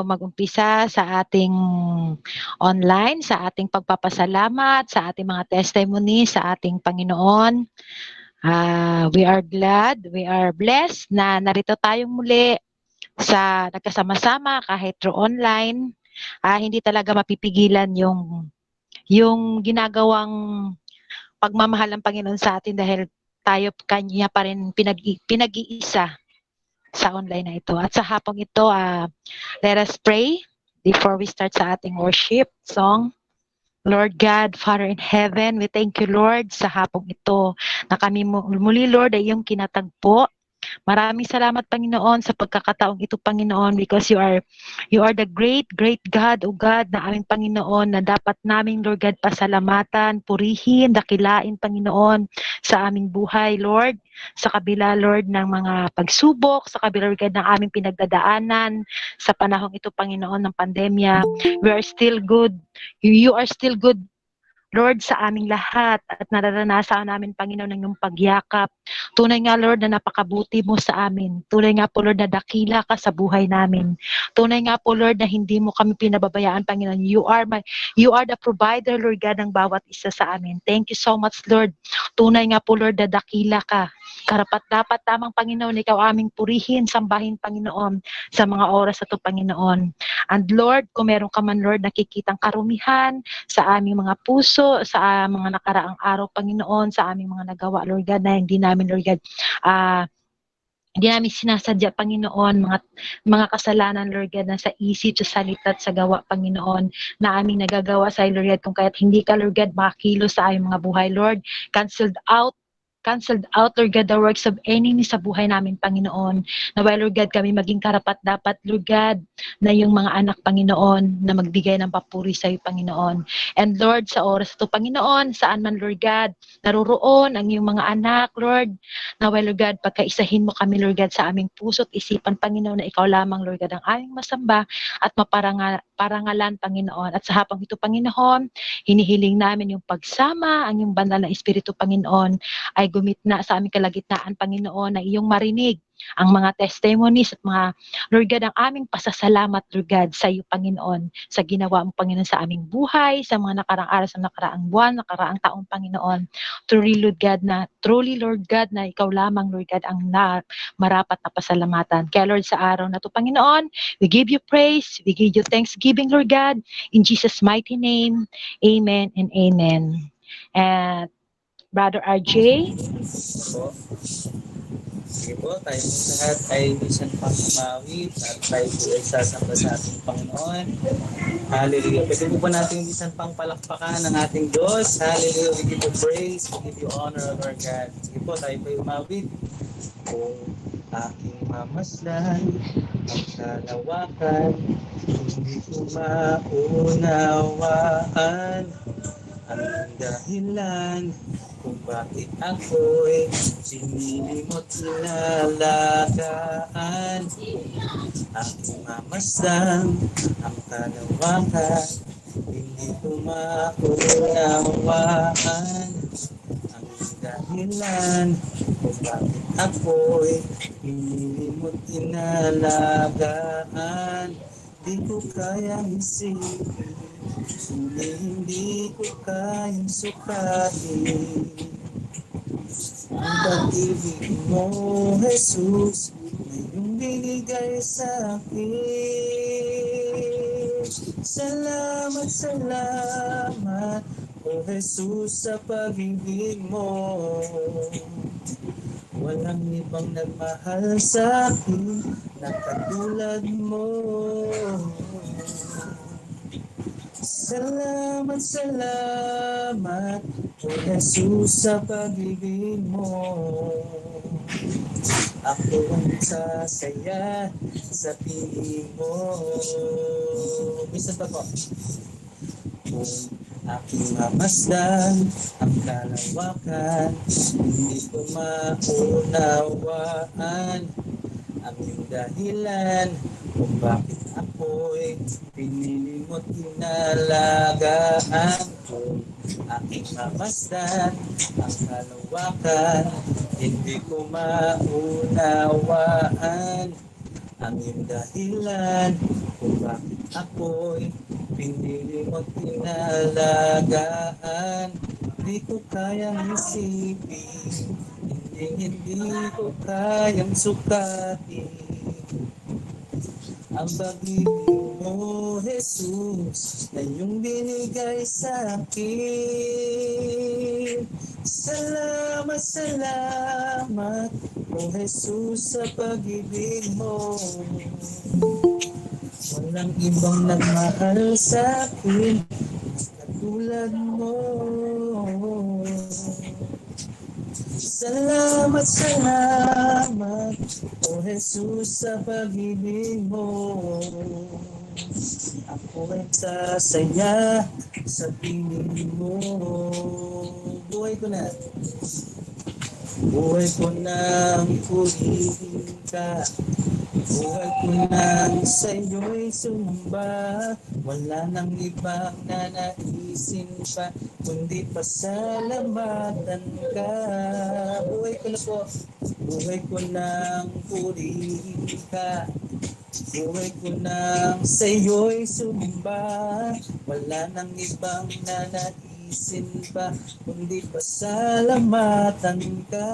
mag-umpisa sa ating online, sa ating pagpapasalamat, sa ating mga testimony sa ating Panginoon. We are glad, we are blessed na narito tayong muli sa nagkasama-sama kahit through online. Hindi talaga mapipigilan yung ginagawang pagmamahal ng Panginoon sa atin dahil tayo kanya pa rin pinag-iisa sa online na ito. At sa hapong ito, let us pray before we start sa ating worship song. Lord God, Father in heaven, we thank you, Lord, sa hapong ito na kami muli, Lord, ay iyong kinatagpo. Maraming salamat, Panginoon, sa pagkakataong ito, Panginoon, because you are the great, great God, O God, na aming Panginoon, na dapat namin, Lord God, pasalamatan, purihin, dakilain, Panginoon, sa aming buhay, Lord, sa kabila, Lord, ng mga pagsubok, sa kabila, Lord God, ng aming pinagdadaanan, sa panahong ito, Panginoon, ng pandemya, we are still good. You are still good, Lord, sa aming lahat at nararanasan namin, Panginoon, ng iyong pagyakap. Tunay nga, Lord, na napakabuti mo sa amin. Tunay nga po, Lord, na dakila ka sa buhay namin. Tunay nga po, Lord, na hindi mo kami pinababayaan, Panginoon. You are the provider, Lord God, ng bawat isa sa amin. Thank you so much, Lord. Tunay nga po, Lord, na dakila ka. Karapat dapat tamang, Panginoon, ikaw aming purihin, sambahin, Panginoon, sa mga oras na ito, Panginoon. And Lord, kung meron ka man, Lord, nakikitang karumihan sa aming mga puso, sa mga nakaraang araw, Panginoon, sa aming mga nagawa, Lord God, na hindi namin, Lord God, hindi namin sinasadya, Panginoon, mga kasalanan, Lord God, na sa isip, sa salita at sa gawa, Panginoon, na aming nagagawa sa Lord God, kung kaya't hindi ka, Lord God, makakilos sa aming mga buhay, Lord, canceled out, Lord God, the works of enemy sa buhay namin, Panginoon. Naway, Lord God, kami maging karapat-dapat, Lord God, na yung mga anak, Panginoon, na magbigay ng papuri sa iyo, Panginoon. And Lord, sa oras ito, Panginoon, saan man, Lord God, naroroon ang iyong mga anak, Lord, naway, Lord God, pagkaisahin mo kami, Lord God, sa aming puso't isipan, Panginoon, na ikaw lamang, Lord God, ang aming masamba at maparangalan, Panginoon. At sa hapang ito, Panginoon, hinihiling namin yung pagsama, ang iyong banal na Espiritu, Panginoon, ay gumitna sa aming kalagitnaan, Panginoon, na iyong marinig ang mga testimonies at mga, Lord God, ang aming pasasalamat, Lord God, sa iyo, Panginoon, sa ginawa mo, Panginoon, sa aming buhay, sa mga nakaraang araw, sa nakaraang buwan, nakaraang taong, Panginoon. Truly, Lord God, na ikaw lamang, Lord God, ang marapat na pasalamatan. Kaya, Lord, sa araw na to, Panginoon, we give you praise, we give you thanksgiving, Lord God, in Jesus' mighty name. Amen and amen. And Brother RJ. Po. Sige po, tayo po lahat ay minsan pang umawit at tayo po ay sasamba sa ating Panginoon. Hallelujah. Pwede po ba natin minsan pang palakpakan ng ating Diyos? Hallelujah. We give you praise, we give you honor, Lord God. Sige po, tayo po ay umawit. Kung aking mamasdan ang kalawakan, hindi ko maunawaan ang dahilan kung bakit ako'y sinilimot nilalagaan. Aking mamasdan ang kalawakan, hindi ko maunawaan ang dahilan kung bakit ako'y sinilimot nilalagaan. Di ko kayang isipin, hindi ko kayang sukatin ang pag-ibig mo, Jesus, na iyong binigay sa akin. Salamat, salamat, O Jesus, sa pag-ibig mo. Walang ibang nagmahal sa akin na katulad mo. Salamat, salamat, O Jesus, sa pag-ibig mo. Ako ang sasaya sa piling mo. Bisa pa po. Kung aking mamasdan ang kalawakan, hindi ko maunawaan ang iyong dahilan kung bakit ako'y pinilimot inalagaan. Kung aking mamasdan ang kalawakan, hindi ko maunawaan ang iyong dahilan kung bakit ako'y pinili mo't inalagaan. Hindi ko kayang isipin, hindi ko kayang sukatin ang pag-ibig mo, Jesus, na iyong binigay sa akin. Salamat, salamat, O Jesus, sa pag-ibig mo. Walang ibang nagmahal sa akin katulad mo. Salamat, salamat, O Jesus, sa pag-ibig mo. Ako ay sasaya sa piling mo. Buhay ko na. Buhay ko nang purihin ka. Buhay ko nang sa'yo'y sumba. Wala nang ibang nanaisin pa, kundi pasalamatan ka. Buhay ko na po. Buhay ko nang purihin ka. Buhay ko nang sa'yo'y sumba. Wala nang ibang nanaisin pa, kundi pasalamatan ka.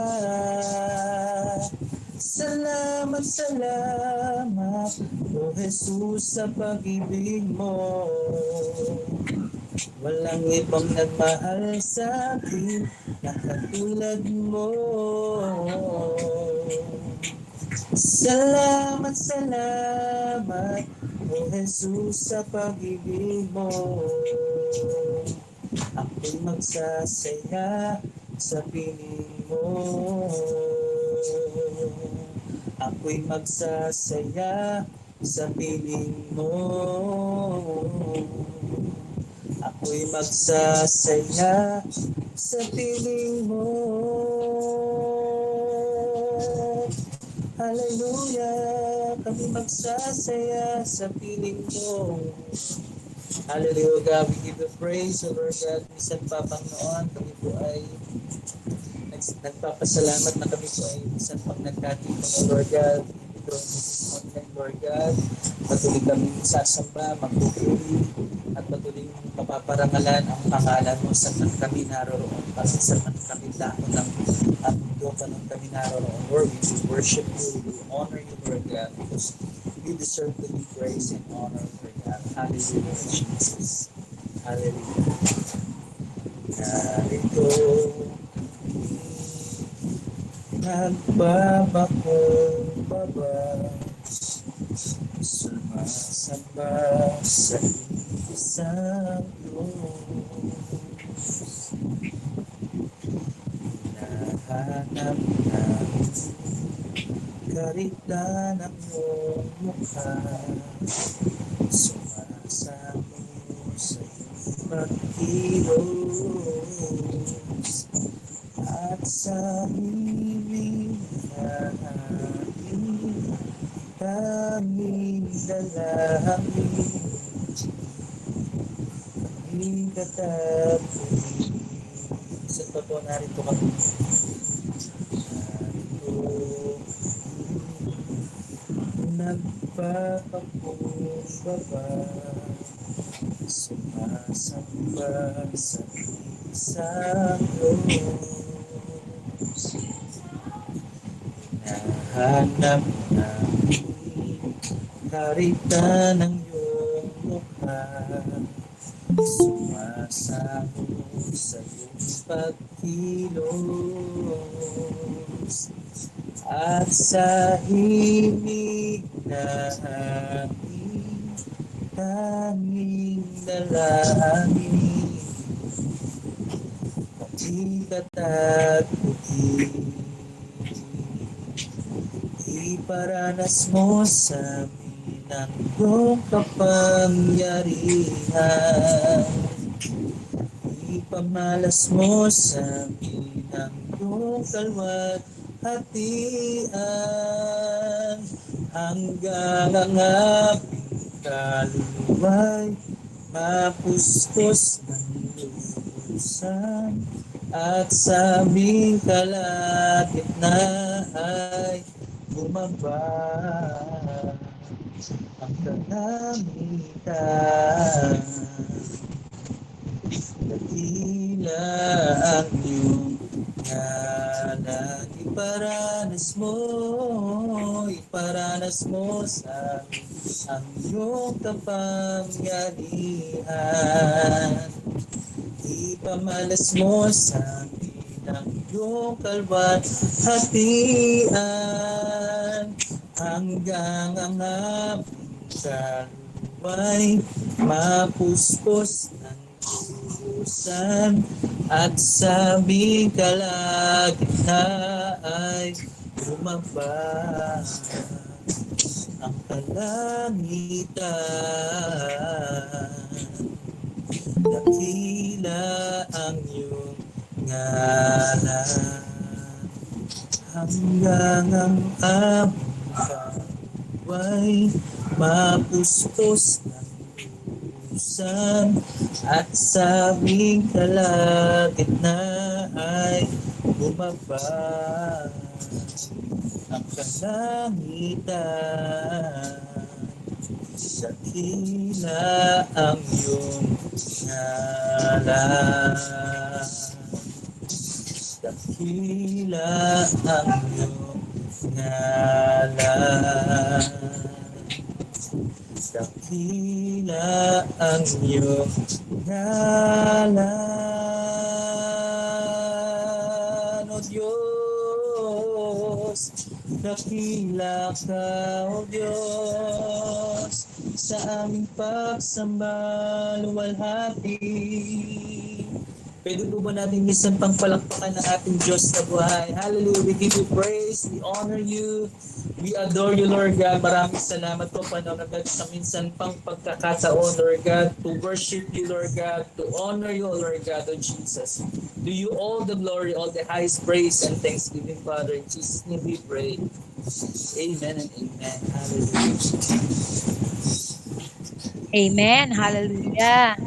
Salamat, salamat, O Jesus, sa pag-ibig mo. Walang ibang nagmahal sa akin na katulad mo. Salamat, salamat, O Jesus, sa pag-ibig mo. Ako'y magsasaya sa piling mo. Ako'y magsasaya sa piling mo. Ako'y magsasaya sa piling mo. Hallelujah, kami magsasaya sa piling mo. Hallelujah, God, we give you praise, O Lord God. Minsan pa, Panginoon, kami po ay nagpapasalamat na kami po ay minsan pag nagkatipon, O Lord God. Ito this morning, Lord God. Patuloy kami sasamba, magpupuri, at patuloy mapaparangalan ang pangalan mo sa man kami naroroon. Kasi sa man kami dako ng mundo pa nung kami naroroon. Lord, we will worship you, we will honor you, Lord God, because you deserve to be praised and honored, Lord God. Hallelujah, Jesus. Hallelujah. Narito nagbabakong baba, sumasamba sa isang Diyos. Hinahanap namin karita ng iyong mukha, sumasamo sa iyong pagkilos, at sa hiling namin kaming dalangin, kaming katapunin. Sa totoo, narito kami. Nagpapakumbaba, sumasamba sa isang Diyos. Hinahanap namin karita ng iyong mukha, sumasamo sa iyong pagkilos, at sa himig na aming tanging dalangin, ikat at puti, iparanas mo sa amin ang iyong kapangyarihan, ipamalas mo sa amin ang iyong kalwat hatian, hanggang ang aming kaluluwa'y mapuspos ng lubusan, at sa aming kalagitnaan ay bumaba. ang kalangitan. Dakila ang iyong ngalan, iparanas mo sa amin ang iyong kapangyarihan. Ipamalas mo sa amin ang iyong kalwalhatian, hanggang ang aming kaluway mapuspos ng kusan, at sa aming kalagitnaan ay bumaba ang kalangitan. Dakila ang iyong ngalan, hanggang ang aming kaluway mapuspos ng lusan, at sa aming kalagitnaan ay bumaba ang kalangitan. Dakila ang iyong ngalan, dakila ang iyong ngalan, dakila ang iyong ngalan, O Diyos. Dakila ka, O Diyos, sa aming pagsamba luwalhati. Pwede po ba natin minsan pang palakpakan ng ating Diyos sa buhay? Hallelujah! We give you praise, we honor you, we adore you, Lord God. Maraming salamat po, Panginoon God, sa minsan pang pagkakataon, Lord God, to worship you, Lord God, to honor you, Lord God, O Jesus. To you all the glory, all the highest praise and thanksgiving, Father. In Jesus' name we pray. Amen and amen. Hallelujah. Amen. Hallelujah.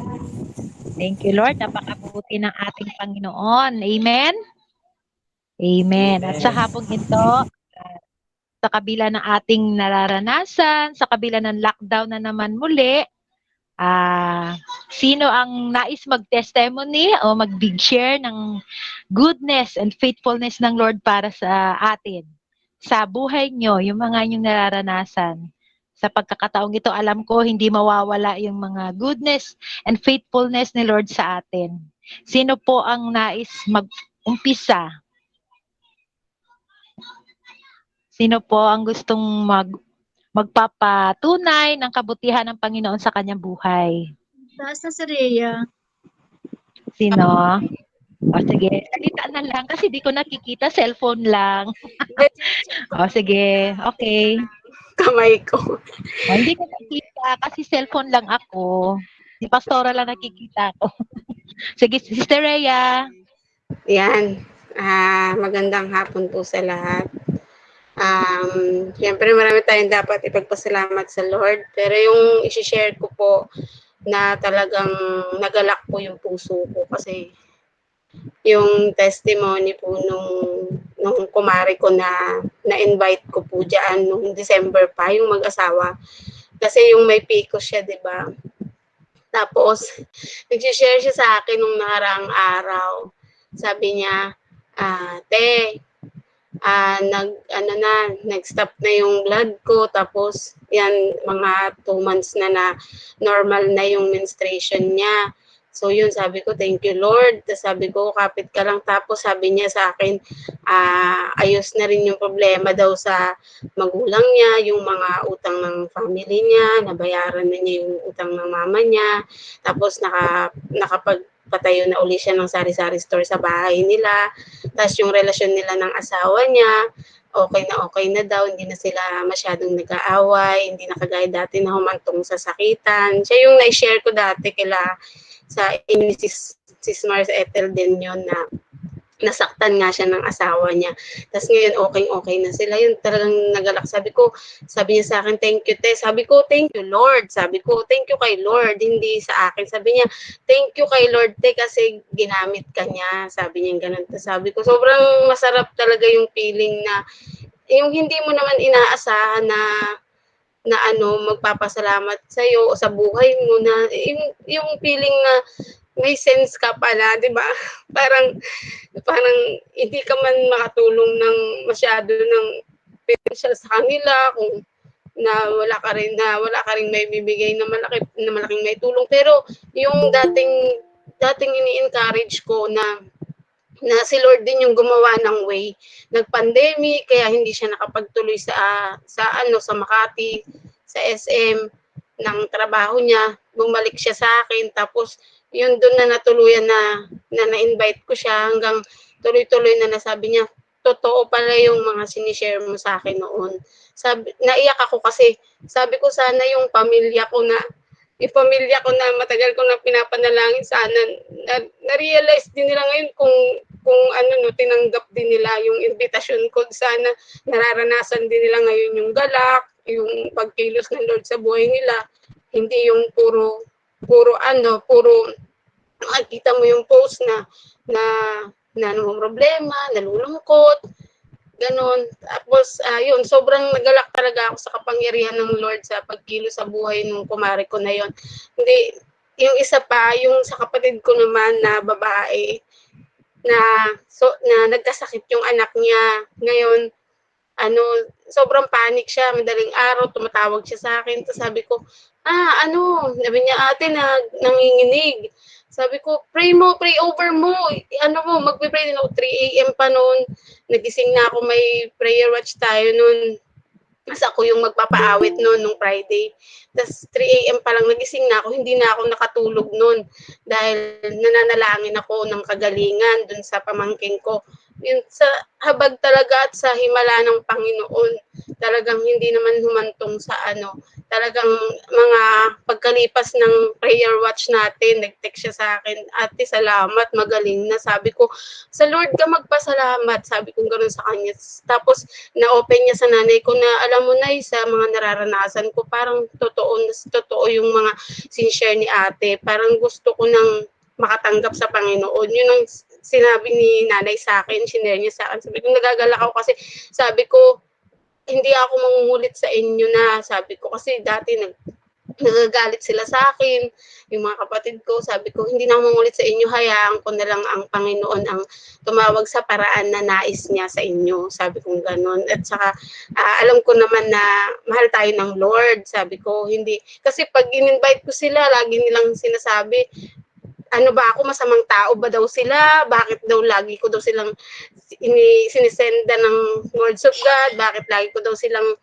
Thank you, Lord. Napakabuti ng ating Panginoon. Amen. Amen. At sa Amen. hapong ito, sa kabila ng ating nararanasan, sa kabila ng lockdown na naman muli, sino ang nais mag-testimony o mag-big share ng goodness and faithfulness ng Lord para sa atin? Sa buhay nyo, yung mga inyong nararanasan. Sa pagkakataong ito, alam ko, hindi mawawala yung mga goodness and faithfulness ni Lord sa atin. Sino po ang nais mag-umpisa? Sino po ang gustong magpapatunay ng kabutihan ng Panginoon sa kanyang buhay? Taas na si Rhea. Sino? O sige, salita na lang kasi di ko nakikita, cellphone lang. O sige, okay. Kamay ko. O, hindi ko nakikita kasi cellphone lang ako. Si Pastora lang nakikita ko. Sige, Sister Rhea. Yan. Magandang hapon po sa lahat. Siyempre marami tayong dapat ipagpasalamat sa Lord. Pero yung isi-share ko po na talagang nagalak po yung puso ko kasi yung testimony po nung kumari ko na-invite ko po dyan nung December pa, yung mag-asawa. Kasi yung may PCOS siya, di ba? Tapos, nag-share siya sa akin nung nakaraang araw. Sabi niya, te, nag-stop na yung blood ko. Tapos, yan, mga 2 months na normal na yung menstruation niya. So, yun, sabi ko, thank you, Lord. Tapos sabi ko, kapit ka lang. Tapos, sabi niya sa akin, ayos na rin yung problema daw sa magulang niya, yung mga utang ng family niya, nabayaran na niya yung utang ng mama niya. Tapos, nakapagpatayo na uli siya ng sari-sari store sa bahay nila. Tapos, yung relasyon nila ng asawa niya, okay na daw, hindi na sila masyadong nag-aaway, hindi na kagaya dati na humantong sa sakitan. Siya yung na-share ko dati sa Sis Mars Ethel din yun na nasaktan nga siya ng asawa niya. Tapos ngayon, okay na sila. Yun talagang nagalak. Sabi niya sa akin, thank you, te. Sabi ko, thank you, Lord. Sabi ko, thank you kay Lord, hindi sa akin. Sabi niya, thank you kay Lord, te, kasi ginamit ka niya. Sabi niya ganun. Tapos sabi ko, sobrang masarap talaga yung feeling na, yung hindi mo naman inaasahan na na magpapasalamat sa iyo o sa buhay mo, na yung feeling na may sense ka pala, 'di ba? Parang parang hindi ka man makatulong ng masyado ng financial sa kanila, kung wala ka rin maibibigay na malaking maitulong, pero yung dating ini-encourage ko na si Lord din yung gumawa ng way. Nag-pandemic, kaya hindi siya nakapagtuloy sa Makati, sa SM ng trabaho niya. Bumalik siya sa akin, tapos yun doon na natuluyan na-invite ko siya, hanggang tuloy-tuloy na nasabi niya, totoo pala yung mga sinishare mo sa akin noon. Naiyak ako kasi sabi ko, sana yung pamilya ko na matagal ko na pinapanalangin, sana na-realize din nila ngayon kung tinanggap din nila yung invitation ko. Sana nararanasan din nila ngayon yung galak, yung pagkilos ng Lord sa buhay nila. Hindi yung puro makikita mo yung post na problema, nalulungkot, ganon. Tapos, yun, sobrang nagalak talaga ako sa kapangyarihan ng Lord sa pagkilos sa buhay ng kumare ko na yun. Hindi, yung isa pa, yung sa kapatid ko naman na babae, na nagkasakit yung anak niya. Ngayon, sobrang panic siya, madaling araw, tumatawag siya sa akin. Tapos sabi ko, sabi niya, ate, nanginginig. Sabi ko, pray over mo. Magpipray din ako, 3 a.m. pa noon. Nagising na ako, may prayer watch tayo noon. Mas ako yung magpapaawit noon nung Friday. Tapos 3 a.m. pa lang nagising na ako, hindi na ako nakatulog noon dahil nananalangin ako ng kagalingan dun sa pamangkin ko. Yun, sa habag talaga at sa himala ng Panginoon, talagang hindi naman humantong sa talagang mga pagkalipas ng prayer watch natin, nag-text siya sa akin, ate, salamat, magaling na. Sabi ko, sa Lord ka magpasalamat, sabi ko gano'n sa kanya. Tapos na-open niya sa nanay ko na, alam mo na, sa mga nararanasan ko, parang totoo yung mga sinishare ni ate. Parang gusto ko nang makatanggap sa Panginoon. Yun ang sinabi ni nanay sa akin, sinare niya sa akin. Sabi ko, nagagalak ako kasi sabi ko, hindi ako mangungulit sa inyo na. Sabi ko, kasi dati nagagalit sila sa akin, yung mga kapatid ko. Sabi ko, hindi na ako mangulit sa inyo, hayaan ko na lang ang Panginoon ang tumawag sa paraan na nais niya sa inyo. Sabi ko gano'n. At saka, alam ko naman na mahal tayo ng Lord. Sabi ko, hindi. Kasi pag in-invite ko sila, lagi nilang sinasabi, ano ba ako, masamang tao ba daw sila? Bakit daw lagi ko daw silang sinisenda ng words of God? Bakit lagi ko daw silang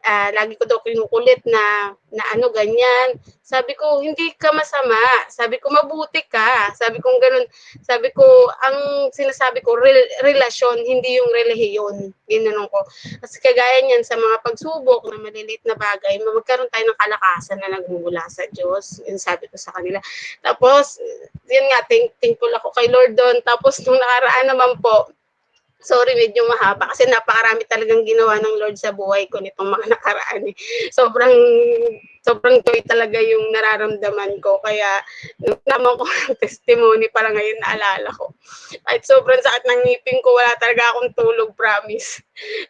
lagi ko daw kinukulit na ganyan. Sabi ko, hindi ka masama. Sabi ko, mabuti ka. Sabi ko ganun. Sabi ko, ang sinasabi ko, relasyon, hindi yung relihiyon. Ginanong ko. Kasi kagaya niyan sa mga pagsubok na maliliit na bagay, magkaroon tayo ng kalakasan na nagmumula sa Diyos. Yun sabi ko sa kanila. Tapos, yun nga, thankful ako kay Lord doon. Tapos, nung nakaraan naman po, sorry, medyo mahaba kasi napakarami talagang ginawa ng Lord sa buhay ko nitong mga nakaraan. Sobrang joy talaga yung nararamdaman ko. Kaya, naman ko ng testimony para ngayon naalala ko. At sobrang sakit ng ngipin ko, wala talaga akong tulog, promise.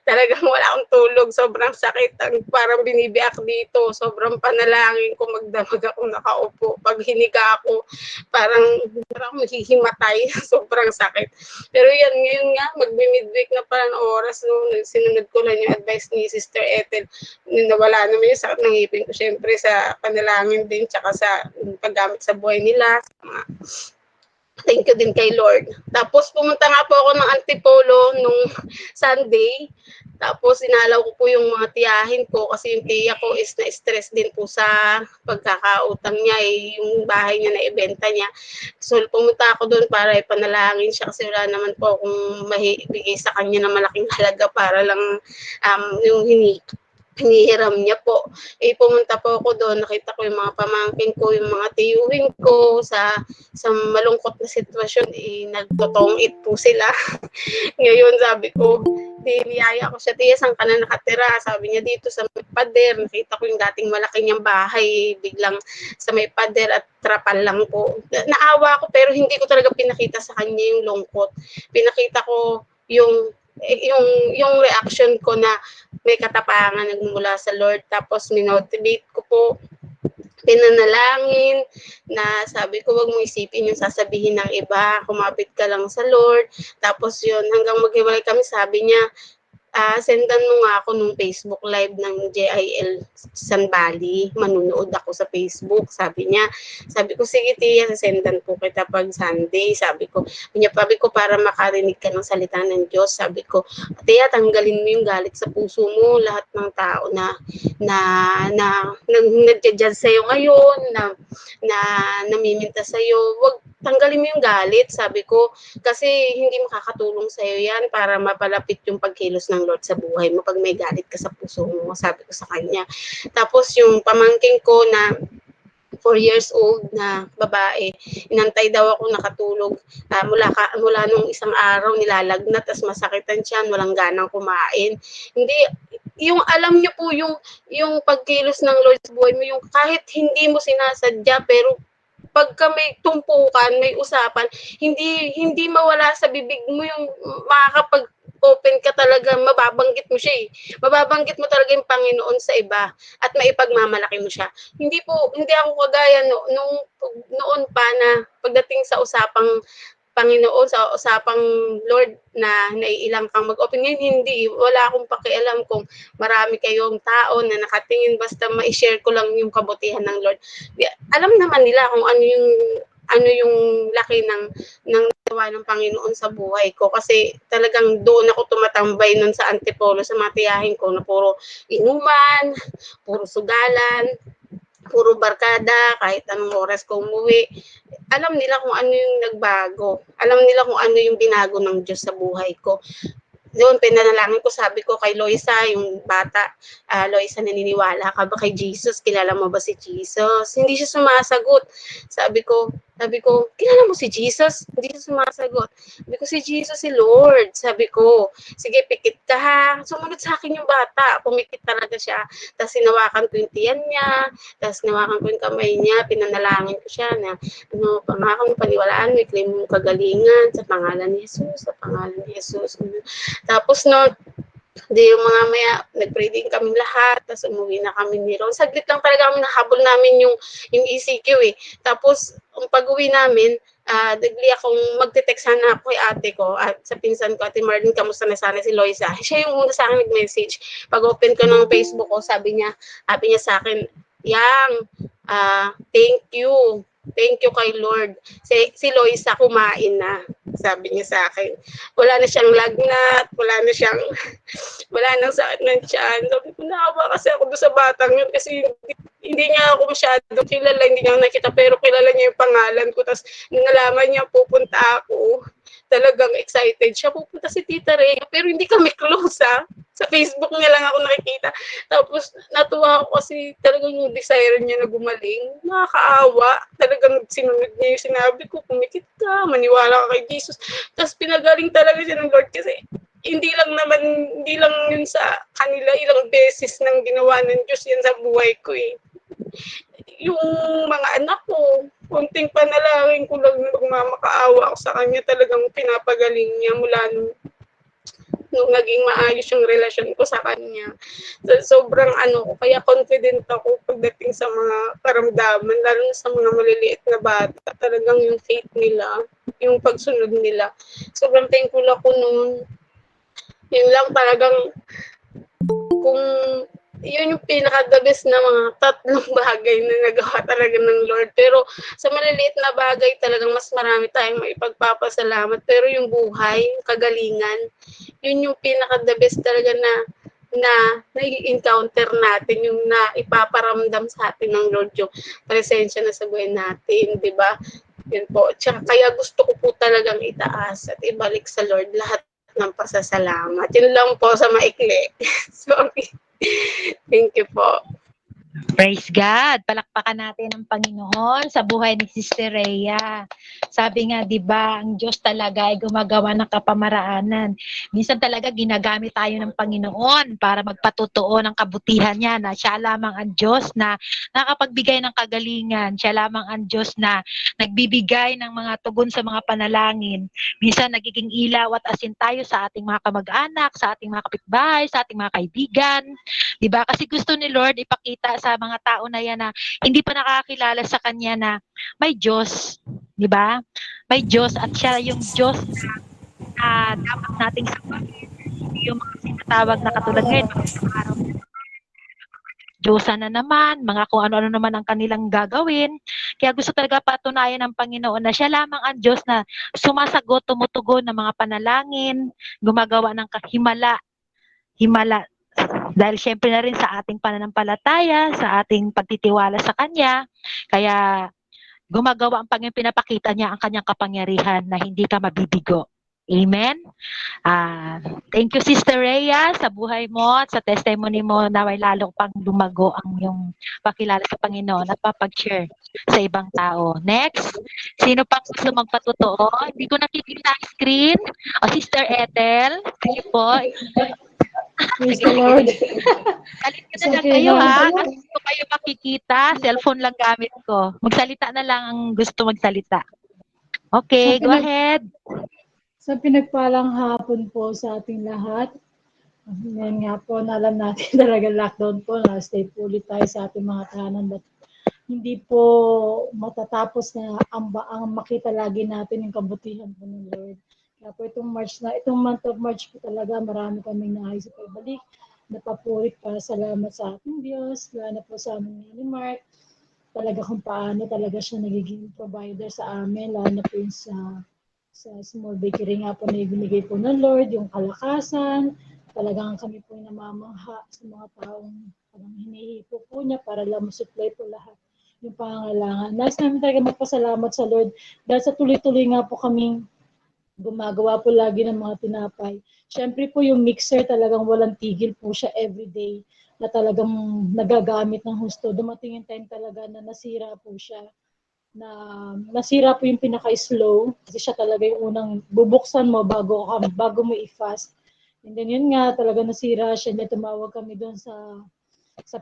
Talagang wala akong tulog, sobrang sakit. Parang binibiyak dito, sobrang panalangin ko, magdamag ako nakaupo. Pag hiniga ako, parang maghihimatay, sobrang sakit. Pero yan, ngayon nga, magbi-midweek na pala ng oras, sinunod ko lang yung advice ni Sister Ethel. Nawala naman yung sakit ng ngipin ko, syempre sa panalangin din, tsaka sa paggamit sa buhay nila. Thank you din kay Lord. Tapos pumunta nga po ako ng Antipolo nung Sunday. Tapos inalaw ko po yung mga tiyahin ko kasi yung tiya ko is na-stress din po sa pagkakautang niya, yung bahay niya na ibenta niya. So pumunta ako doon para ipanalangin siya kasi wala naman po akong mahibigay sa kanya na malaking halaga para lang yung hinihiram niya po. Pumunta po ako doon, nakita ko yung mga pamangkin ko, yung mga tiyuhin ko sa malungkot na sitwasyon, nagtotong-it po sila. Ngayon sabi ko, niyaya ko siya, tiya, saan ka na nakatira? Sabi niya, dito sa may pader. Nakita ko yung dating malaki niyang bahay, biglang sa may pader at trapal lang po. Naawa ko pero hindi ko talaga pinakita sa kanya yung lungkot. Pinakita ko yung yung reaction ko na may katapangan nagmula sa Lord, tapos minotivate ko po, pinanalangin na sabi ko, wag mo isipin yung sasabihin ng iba, kumapit ka lang sa Lord. Tapos yun, hanggang maghiwalay kami, sabi niya, sendan mo nga ako nung Facebook live ng JIL San Bali. Manunood ako sa Facebook. Sabi niya. Sabi ko, sige Tia, sendan po kita pag Sunday. Sabi ko para makarinig ka ng salita ng Diyos. Sabi ko, Tia, tanggalin mo yung galit sa puso mo. Lahat ng tao na nagja-judge sa'yo ngayon, na namiminta sa'yo, wag tanggalin mo yung galit, sabi ko, kasi hindi makakatulong sa'yo yan para mapalapit yung pagkilos ng Lord sa buhay mo pag may galit ka sa puso mo, sabi ko sa kanya. Tapos yung pamangking ko na 4 years old na babae, inantay daw ako nakatulog, mula nung isang araw nilalagnat, tas masakitan siya, walang ganang kumain. Hindi, yung alam niyo po yung pagkilos ng Lord sa buhay mo, yung kahit hindi mo sinasadya, pero pagka may tumpukan, may usapan, hindi mawala sa bibig mo yung makakapag-open ka talaga, mababanggit mo siya eh. Mababanggit mo talaga yung Panginoon sa iba at maipagmamalaki mo siya. Hindi ako kagaya noon pa na pagdating sa usapang Panginoon, sa usapang Lord na naiilang kang mag-open. Ngayon hindi, wala akong pakialam kung marami kayong tao na nakatingin, basta ma-share ko lang yung kabutihan ng Lord. Alam naman nila kung ano yung laki ng gawa ng Panginoon sa buhay ko, kasi talagang doon ako tumatambay nun sa Antipolo, sa mga tiyahin ko na puro inuman, puro sugalan, puro barkada, kahit anong oras ko umuwi. Alam nila kung ano yung nagbago. Alam nila kung ano yung binago ng Diyos sa buhay ko. Doon, pinanalangin ko, sabi ko kay Loisa, yung bata, Loisa, naniniwala ka ba kay Jesus? Kilala mo ba si Jesus? Hindi siya sumasagot. Sabi ko, kilala mo si Jesus? Hindi siya sumasagot. Sabi ko, si Jesus, si Lord. Sabi ko, sige, pikit ka ha. Sumunod sa akin yung bata. Pumikit talaga siya. Tapos sinawakan ko yung tiyan niya. Tapos sinawakan ko yung kamay niya. Pinanalangin ko siya na, pangakang paniwalaan mo, i-claim mong kagalingan sa pangalan ni Jesus, sa pangalan ni Jesus. Tapos di yung mga maya, nag-pray din kami lahat, tapos umuwi na kami ni Ron. Saglit lang talaga kami, nahabol namin yung ECQ eh. Tapos, ang pag-uwi namin, nagli akong magte-text sana ako kay ate ko at sa pinsan ko, Ate Marlene, kamusta na sana si Loisa? Siya yung una sa akin nag-message. Pag-open ko ng Facebook ko, sabi niya sa akin, Yang, thank you. Thank you kay Lord. Si Loisa kumain na, sabi niya sa akin. Wala na siyang lagnat, wala nang sakit ng tiyan. Sabi ko, naawa kasi ako doon sa batang yun kasi hindi niya ako masyado kilala, hindi niya nakita, pero kilala niya yung pangalan ko. Tapos nalaman niya pupunta ako, talagang excited siya. Pupunta si Tita Rhea, pero hindi kami close ha. Sa Facebook niya lang ako nakikita. Tapos natuwa ako kasi talagang yung desire niya na gumaling. Nakakaawa. Talagang sinunod niya yung sinabi ko, pumikit ka, maniwala ka kay Jesus. Tapos pinagaling talaga siya ng Lord kasi hindi lang yun sa kanila, ilang beses nang ginawa ng Diyos yan sa buhay ko eh. Yung mga anak ko, konting panalangin ko lang na magmamakaawa ako sa kanya, talagang pinapagaling niya mula nung naging maayos yung relasyon ko sa kanya. So, sobrang kaya confident ako pagdating sa mga karamdaman, lalo na sa mga maliliit na bata. Talagang yung faith nila, yung pagsunod nila. Sobrang thankful ako noon. Yun lang talagang, kung yun yung pinaka-the best na mga 3 bagay na nagawa talaga ng Lord. Pero sa maliliit na bagay talagang mas marami tayong maipagpapasalamat. Pero yung buhay, yung kagalingan, yun yung pinaka-the best talaga na nai-encounter natin, yung ipaparamdam sa atin ng Lord yung presensya na sa buhay natin, di ba? Yun po. Tsaka kaya gusto ko po talagang itaas at ibalik sa Lord lahat ng pasasalamat. Yun lang po sa maikli. Sorry. Thank you po. Praise God. Palakpakan natin ang Panginoon sa buhay ni Sister Rhea. Sabi nga, di ba, ang Diyos talaga ay gumagawa ng kapamaraanan. Minsan talaga ginagamit tayo ng Panginoon para magpatotoo ng kabutihan niya na siya lamang ang Diyos na nakapagbigay ng kagalingan. Siya lamang ang Diyos na nagbibigay ng mga tugon sa mga panalangin. Minsan nagiging ilaw at asin tayo sa ating mga kamag-anak, sa ating mga kapitbahay, sa ating mga kaibigan. 'Di ba? Kasi gusto ni Lord ipakita sa mga tao na 'yan na hindi pa nakakakilala sa kanya na may Diyos, 'di ba? May Diyos at siya yung Diyos na dapat nating sambahin. Hindi yung mga sinatawag na katulad ngayon, mga araw Diyosa na naman, mga kung ano-ano naman ang kanilang gagawin. Kaya gusto talaga patunayan ng Panginoon na siya lamang ang Diyos na sumasagot, tumutugon ng mga panalangin, gumagawa ng himala dahil syempre na rin sa ating pananampalataya, sa ating pagtitiwala sa Kanya, kaya gumagawa ang Panginoon, pinapakita niya ang Kanyang kapangyarihan na hindi ka mabibigo. Amen? Thank you, Sister Rhea, sa buhay mo at sa testimony mo na may lalo pang lumago ang iyong pakilala sa Panginoon at papag-share sa ibang tao. Next, sino pang gusto magpatotoo? Hindi ko nakikita ang screen. O, Sister Ethel, sige po. Praise Sige, the sige. Lord. Salita na It's lang okay kayo lang. ha, kasi hindi ko kayo makikita. Cellphone lang gamit ko. Magsalita na lang ang gusto magsalita. Okay, go ahead. Sa pinagpalang hapon po sa ating lahat, ngayon nga po, na alam natin talaga lockdown po, na-stay po ulit tayo sa ating mga tahanan. But hindi po matatapos na ang makita lagi natin yung kabutihan po ng Lord. Kaya po itong month of March po talaga, marami kaming naayos sa pagbalik. Napapurit para salamat sa ating Diyos, lalo na po sa amin ni Mark. Talaga kung paano talaga siya nagiging provider sa amin, lalo na po yung sa small bakery nga po na ibinigay po ng Lord, yung kalakasan, talagang kami po namamangha sa mga taong parang hinihipo po niya para lang supply po lahat yung pangangailangan. Nais namin talaga magpasalamat sa Lord dahil sa tuloy-tuloy nga po kaming gumagawa po lagi ng mga tinapay. Siyempre po yung mixer talagang walang tigil po siya everyday na talagang nagagamit ng husto. Dumating yung time talaga na nasira po siya, na nasira po yung pinaka-slow kasi siya talaga yung unang bubuksan mo bago mo i-fast. And then yun nga, talaga nasira siya. Hindi tumawag kami doon sa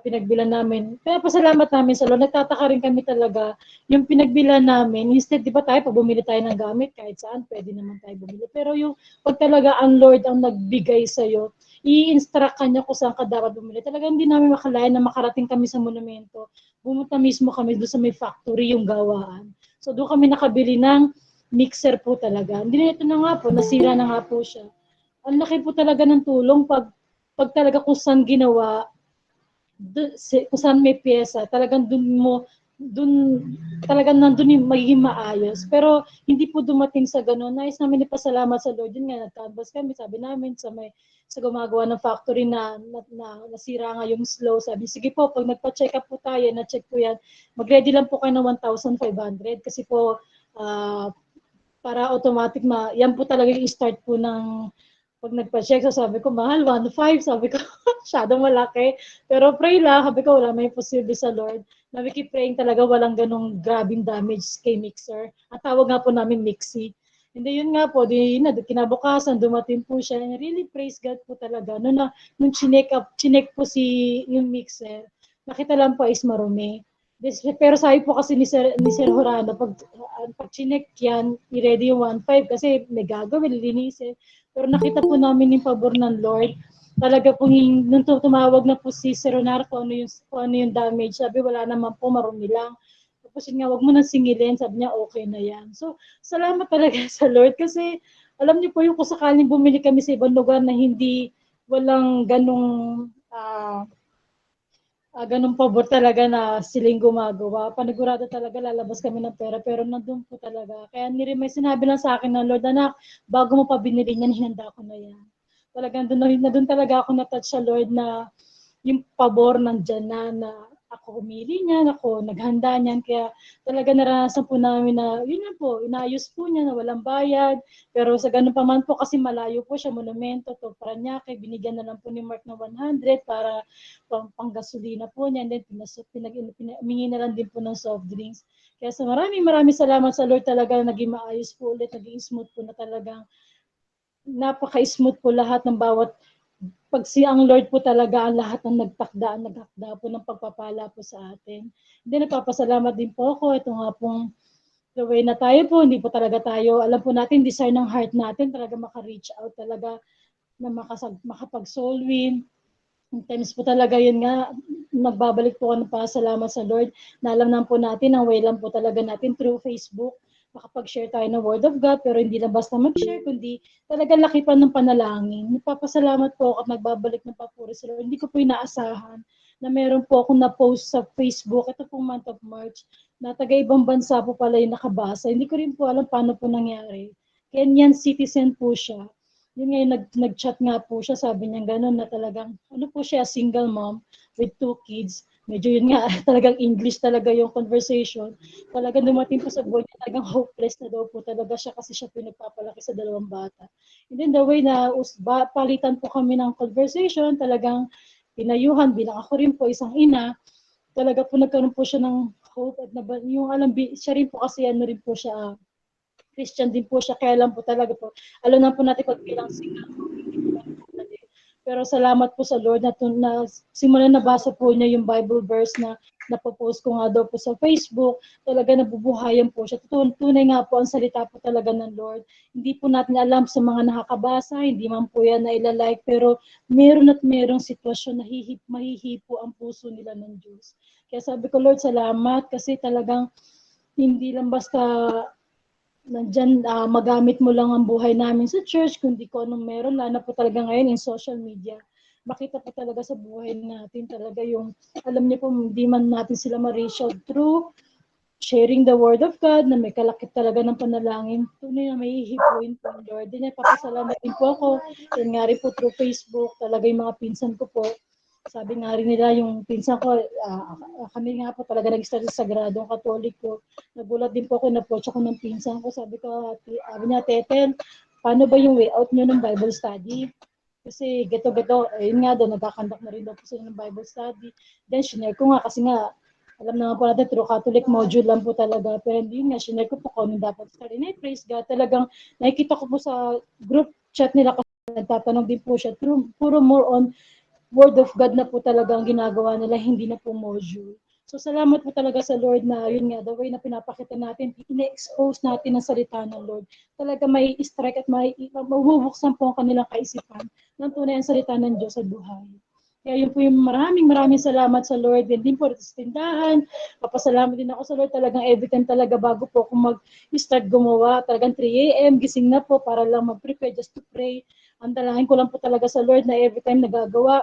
pinagbilan namin. Kaya pasalamat namin sa Lord. Nagtataka rin kami talaga yung pinagbilan namin. Instead, di ba tayo, pag bumili tayo ng gamit, kahit saan, pwede naman tayo bumili. Pero yung pag talaga ang Lord ang nagbigay sa'yo, i-instruct kanya kung saan ka dapat bumili. Talaga hindi namin makalain na makarating kami sa monumento. Pumunta mismo kami doon sa may factory yung gawaan. So doon kami nakabili ng mixer po talaga. Hindi na ito na nga po, nasira na nga po siya. Ang laki po talaga ng tulong pag talaga kung saan ginawa, kung saan may pyesa, talagang dun talagang nandun yung magiging maayos. Pero hindi po dumating sa ganun. Nais namin ipasalamat sa Lord. Yun nga, nag-canvas kami, sabi namin sa gumagawa ng factory na nasira nga yung slow. Sabi, sige po, pag nagpa-check up po tayo, na-check po yan, mag-ready lang po kayo ng 1,500 kasi po, para automatic yan po talaga yung start po ng pag nagpa-check, so sabi ko, mahal, 1,500. Sabi ko, masyadong malaki. Pero pray lang, sabi ko, wala may posible sa Lord. Nabi keep praying talaga, walang ganong grabing damage kay mixer. Ang tawag nga po namin mixie. Hindi yun nga po, kinabukasan, dumating po siya. And really praise God po talaga. Nung chinek po yung mixer, nakita lang po is marumi. Pero sabi po kasi ni Sir Horano, pag chinek yan, i-ready yung 1,500 kasi may gagawin, lilinisin. Pero nakita po namin yung pabor ng Lord. Talaga po nung tumawag na po si Sir Ronar kung ano yung damage. Sabi, wala naman po, marumi lang. Tapos yun nga, wag mo nang singilin. Sabi niya, okay na yan. So, salamat talaga sa Lord kasi alam niyo po yung kung sakaling bumili kami sa ibang lugar na walang ganong pabor talaga na siling gumagawa. Panigurado talaga lalabas kami ng pera pero nandun po talaga. Kaya may sinabi lang sa akin ng Lord, anak, bago mo pa binili niyan, hinanda ko na yan. Talagang doon talaga ako na-touch sa Lord na yung pabor nandyan na ako humili niyan, ako naghanda niyan. Kaya talaga naranasan po namin na, yun nga po, inayos po niya na walang bayad. Pero sa ganun pa man po, kasi malayo po siya, Monumento to Parañaque, binigyan na lang po ni Mark na 100 para panggasolina po niya. And then, humingi na lang din po ng soft drinks. Kaya sa maraming salamat sa Lord talaga, naging maayos po ulit, naging smooth po na talagang napaka-smooth po lahat ng bawat pag ang Lord po talaga ang lahat ng naghakda po ng pagpapala po sa atin. Hindi, nagpapasalamat din po ako. Ito nga pong the way na tayo po, hindi po talaga tayo, alam po natin, desire ng heart natin, talaga maka-reach out talaga na makapag-soul win. Times po talaga yun nga, nagbabalik po ako ng pasalamat sa Lord, na alam naman po natin, ang way lang po talaga natin through Facebook, makapag-share tayo ng Word of God, pero hindi lang basta mag-share, kundi talaga lakipan ng panalangin. Nagpapasalamat po ako at nagbabalik ng papuri sa Lord. Hindi ko po inaasahan na meron po akong na-post sa Facebook, ito pong month of March, na taga-ibang bansa po pala yung nakabasa. Hindi ko rin po alam paano po nangyari. Kenyan citizen po siya. Yun nga, nag-chat nga po siya, sabi niya gano'n na talagang, ano po siya, single mom with 2 kids. Medyo yun nga, talagang English talaga yung conversation. Talagang dumating po sa buhay niya, talagang hopeless na daw po talaga siya kasi siya po nagpapalaki sa 2 bata. And then the way na palitan po kami ng conversation, talagang pinayuhan, bilang ako rin po isang ina, talaga po nagkaroon po siya ng hope at yung alam, siya rin po kasi ano rin po siya, Christian din po siya, kaya lang po talaga po, alam na po natin pag bilang single, pero salamat po sa Lord na simulan nabasa po niya yung Bible verse na napopost ko nga daw po sa Facebook, talaga nabubuhayan po siya. Tunay nga po ang salita po talaga ng Lord. Hindi po natin alam sa mga nakakabasa, hindi man po yan na ilalike, pero meron at merong sitwasyon na mahihipo ang puso nila ng Diyos. Kaya sabi ko, Lord, salamat kasi talagang hindi lang basta nandyan, magamit mo lang ang buhay namin sa church, kundi ko anong meron, lalo po talaga ngayon in social media. Makita po talaga sa buhay natin talaga yung, alam niyo po, hindi man natin sila ma-reach out through sharing the word of God, na may kalakip talaga ng panalangin. Tunay na may hihipuin po, Lord. Din papasalamat din po ako. Yan nga rin po through Facebook, talaga yung mga pinsan ko po. Sabi nga rin nila, yung pinsan ko, kami nga po talaga nag-study sa Sagradong Katoliko. Nagulat din po ako, na-approach ako ng pinsan ko. Sabi ko, sabi niya, Teten, paano ba yung way out nyo ng Bible study? Kasi geto-geto, ayun nga daw, nagkakandak na rin daw po sila ng Bible study. Then, shinare ko nga, kasi nga, alam naman po natin, through Catholic module lang po talaga. Pero hindi nga, shinare ko po kung anong dapat study. And I praise God, talagang nakikita ko po sa group chat nila kasi nagtatanong din po siya. Puro more on Word of God na po talaga ang ginagawa nila, hindi na po module. So salamat po talaga sa Lord na yun nga, the way na pinapakita natin, ine-expose natin ang salita ng Lord. Talaga may strike at mabubuksan po ang kanilang kaisipan ng tunay ang salita ng Diyos sa buhay. Kaya yun po yung maraming salamat sa Lord. Yan din po sa tindahan. Papasalamat din ako sa Lord. Talagang every time talaga bago po ako mag-start gumawa. Talagang 3 a.m. gising na po para lang mag-prepare just to pray. Ang dalangin ko lang po talaga sa Lord na every time nagagawa,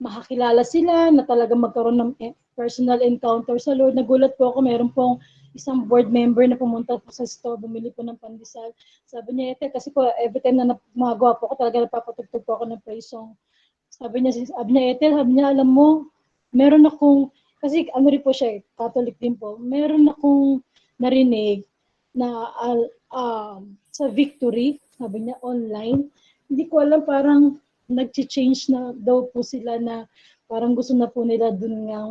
makakilala sila, na talaga magkaroon ng personal encounter sa Lord. Nagulat po ako, meron pong isang board member na pumunta po sa store, bumili po ng pandesal. Sabi niya, Ethel, kasi po every time na gumagawa po ako, talaga napapatugtog po ako ng praise song. Sabi niya, Ethel, alam mo, meron akong, kasi ano rin po siya, Catholic din po, meron akong narinig na sa Victory, sabi niya, online. Hindi ko alam, parang nag-change na daw po sila na parang gusto na po nila dun nga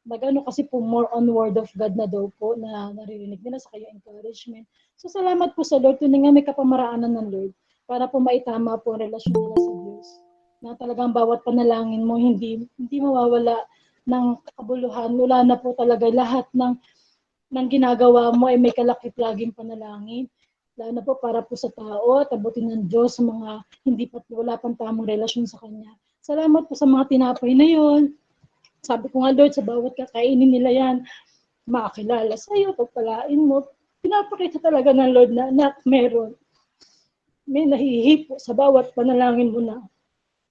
magano kasi po more on word of God na daw po na naririnig nila sa kayo encouragement. So salamat po sa Lord, tunay nga may kapamaraanan ng Lord para po maitama po ang relasyon nila sa Diyos. Na talagang bawat panalangin mo hindi mawawala ng kabuluhan. Wala na po talaga lahat ng ginagawa mo ay may kalakip laging panalangin. Lalo na po para po sa tao at abutin ng Diyos sa mga wala pang tamang relasyon sa Kanya. Salamat po sa mga tinapay na yon. Sabi ko nga, Lord, sa bawat kakainin nila yan, makakilala sa iyo, pagpalain mo. Pinapakita talaga ng Lord na meron. May nahihipo sa bawat panalangin mo na.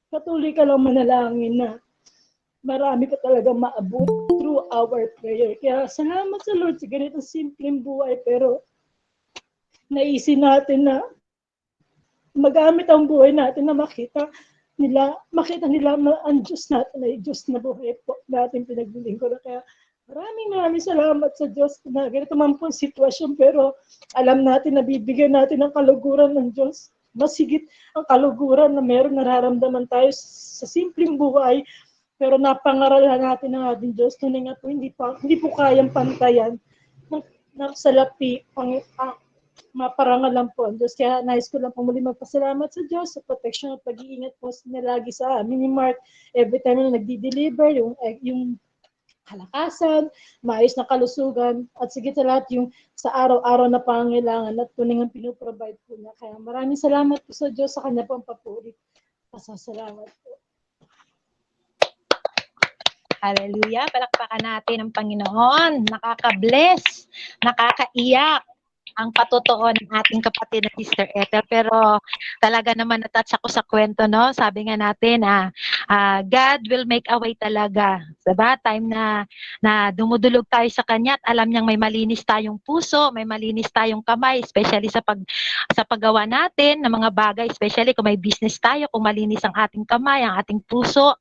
Patuloy ka lang manalangin na marami ka talaga maabot through our prayer. Kaya salamat sa Lord sa ganitong simpleng buhay, pero naisin natin na magamit ang buhay natin na makita makita nila ang Diyos natin ay Diyos na buhay po natin pinaglilingkuran. Kaya maraming salamat sa Diyos na ganito man po ang sitwasyon, pero alam natin na bibigyan natin ang kaluguran ng Diyos. Mas higit ang kaluguran na meron nararamdaman tayo sa simpleng buhay, pero napangaralan natin ng ating Diyos. Tunay nga po, hindi po kayang pantayan ng salapi, maparangal lang po ang Diyos. Kaya nais ko lang po muli magpasalamat sa Diyos sa protection at pag-iingat po niya lagi sa amin ni Mark. Every time na nagdi-deliver, yung kalakasan, maayos na kalusugan, at sige sa lahat yung sa araw-araw na pangangailangan at tunay ang pinuprovide po niya. Kaya maraming salamat po sa Diyos sa kanya po ang papuri. Pasasalamat po. Hallelujah. Palakpakan natin ang Panginoon. Nakaka-bless, nakakaiyak ang patotoo ng ating kapatid na Sister Ethel. Pero talaga naman natouch ako sa kwento, no? Sabi nga natin, God will make a way talaga. Diba? Time na dumudulog tayo sa Kanya at alam niyang may malinis tayong puso, may malinis tayong kamay, especially sa paggawa natin ng mga bagay, especially kung may business tayo, kung malinis ang ating kamay, ang ating puso.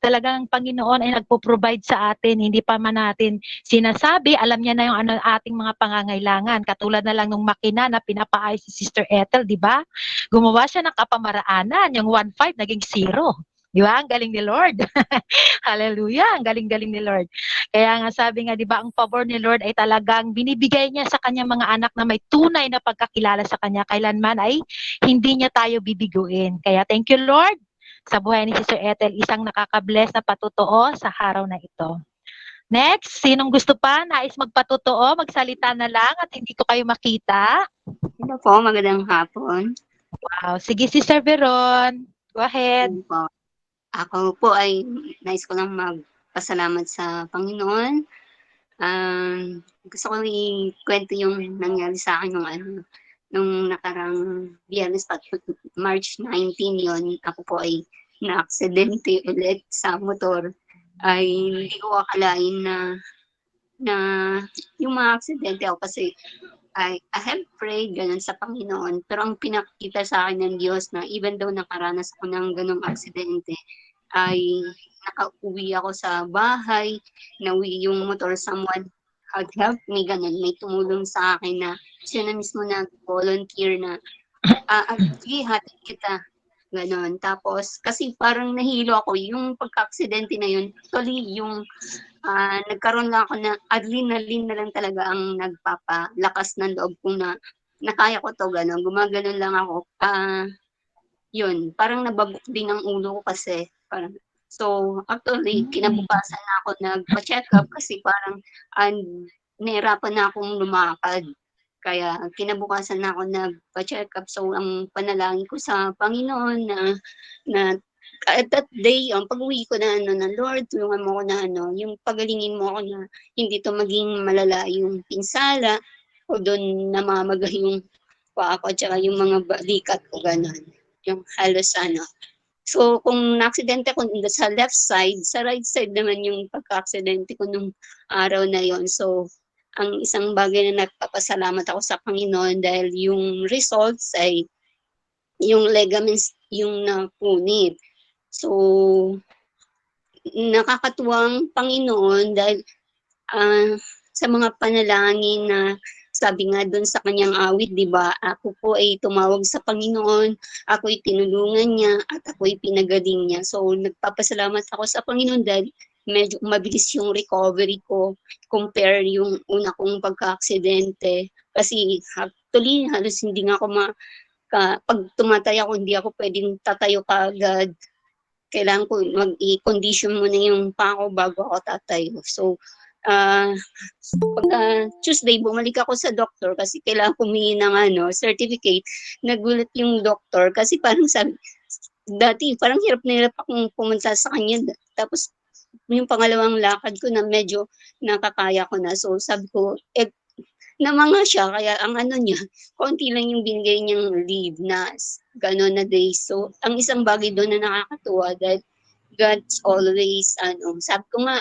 Talagang Panginoon ay nagpo-provide sa atin, hindi pa man natin sinasabi, alam niya na yung ating mga pangangailangan. Katulad na lang nung makina na pinapaayos si Sister Ethel, di ba? Gumawa siya ng kapamaraanan, yung 1.5 naging 0. Di ba? Ang galing ni Lord. Hallelujah, ang galing-galing ni Lord. Kaya nga sabi nga, di ba, ang favor ni Lord ay talagang binibigay niya sa kanyang mga anak na may tunay na pagkakilala sa kanya. Kailanman ay hindi niya tayo bibiguin. Kaya thank you, Lord, sa buhay ni Sister Ethel, isang nakaka-bless na patotoo sa araw na ito. Next, sinong gusto pa? Nais magpatotoo, magsalita na lang at hindi ko kayo makita. Hello po, magandang hapon. Wow, sige Sister Veron, go ahead. Po. Ako po ay nais ko lang magpasalamat sa Panginoon. Gusto ko ikwento yung nangyari sa akin nung nakarang Biyernes, March 19 yon. Ako po ay na-aksidente ulit sa motor. Ay hindi ko akalain na yung mga aksidente ako kasi I have prayed ganun sa Panginoon, pero ang pinakita sa akin ng Diyos na even though nakaranas ako ng ganung aksidente, ay nakauwi ako sa bahay, nauwi yung motor, someone had helped me, ganun, may tumulong sa akin na siya na mismo nag-volunteer na, sige, hatid kita, ganun. Tapos, kasi parang nahilo ako, yung pagka-aksidente na yun, actually, yung nagkaroon lang ako na adrenaline na lang talaga ang nagpapalakas ng loob ko na kaya ko to, gano'n. Gumaganon lang ako. Yun, parang nabagok din ang ulo ko kasi. Parang, so, actually, kinabukasan na ako nagpa-check up kasi parang nahirapan na akong lumakad. Kaya kinabukasan na ako nagpa-check up. So, ang panalangin ko sa Panginoon na at that day, pag-uwi ko na Lord, tulungan mo ako na yung pagalingin mo ako na hindi to maging malala yung pinsala o doon namamaga yung paa ko at saka yung mga balikat ko, gano'n. Yung halos So, kung na-aksidente ko sa left side, sa right side naman yung pagka-aksidente ko nung araw na yon. So, ang isang bagay na nagpapasalamat ako sa Panginoon dahil yung results ay yung ligaments yung napunit. So, nakakatuwang Panginoon dahil sa mga panalangin na sabi nga doon sa kanyang awit, di ba? Ako po ay tumawag sa Panginoon, ako ay tinulungan niya, at ako ay pinagaling niya. So, nagpapasalamat ako sa Panginoon dahil medyo mabilis yung recovery ko compare yung una kong pagka-aksidente. Kasi actually, halos hindi nga ako pag tumatay ako, hindi ako pwedeng tatayo kaagad. Kailangan ko mag-i-condition muna yung paa ko bago ako tatayo. So, Tuesday, bumalik ako sa doktor kasi kailangan humingi ng certificate. Nagulat yung doktor kasi parang sabi, dati parang hirap na hirap akong pumunta sa kanya. Tapos, yung pangalawang lakad ko na medyo nakakaya ko na. So, sabi ko, namanga siya, kaya ang niya, konti lang yung binigay niyang leave na gano'n na day. So, ang isang bagay doon na nakakatuwa dahil God's always, sabi ko nga,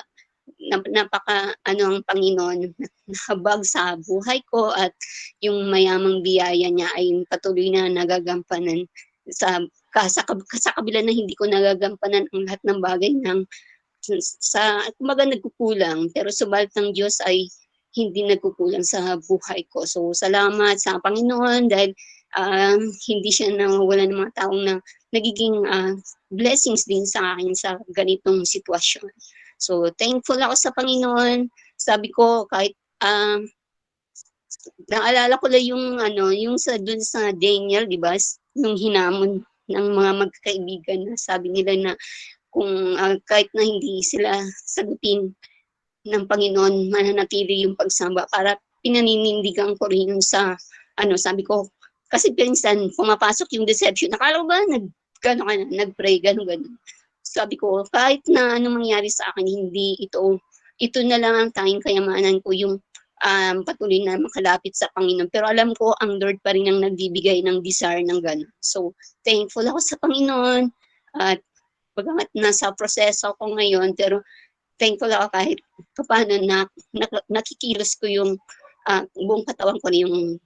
napaka, ang Panginoon, nahabag sa buhay ko at yung mayamang biyaya niya ay patuloy na nagagampanan sa kabila na hindi ko nagagampanan ang lahat ng bagay ng kumbaga nagkukulang, pero subalit ng Diyos ay hindi nagkukulang sa buhay ko. So salamat sa Panginoon dahil hindi siya nawawalan ng mga taong na nagiging blessings din sa akin sa ganitong sitwasyon. So thankful ako sa Panginoon. Sabi ko kahit naalala ko lang yung dun sa Daniel, di ba? Yung hinamon ng mga magkakaibigan na sabi nila na kung kahit na hindi sila sagutin ng Panginoon, mananatili yung pagsamba para pinaninindigan ko rin yun sa sabi ko, kasi pinsan pumapasok yung deception. Akala ko ba nag-pray, gano'n. Sabi ko, kahit na anong mangyari sa akin, hindi ito na lang ang tanging kayamanan ko, yung patuloy na makalapit sa Panginoon. Pero alam ko, ang Lord pa rin ang nagbibigay ng desire ng gano'n. So, thankful ako sa Panginoon. At pagkat nasa proseso ko ngayon, pero thankful ako kahit paano nakikilos ko yung buong katawan ko, yung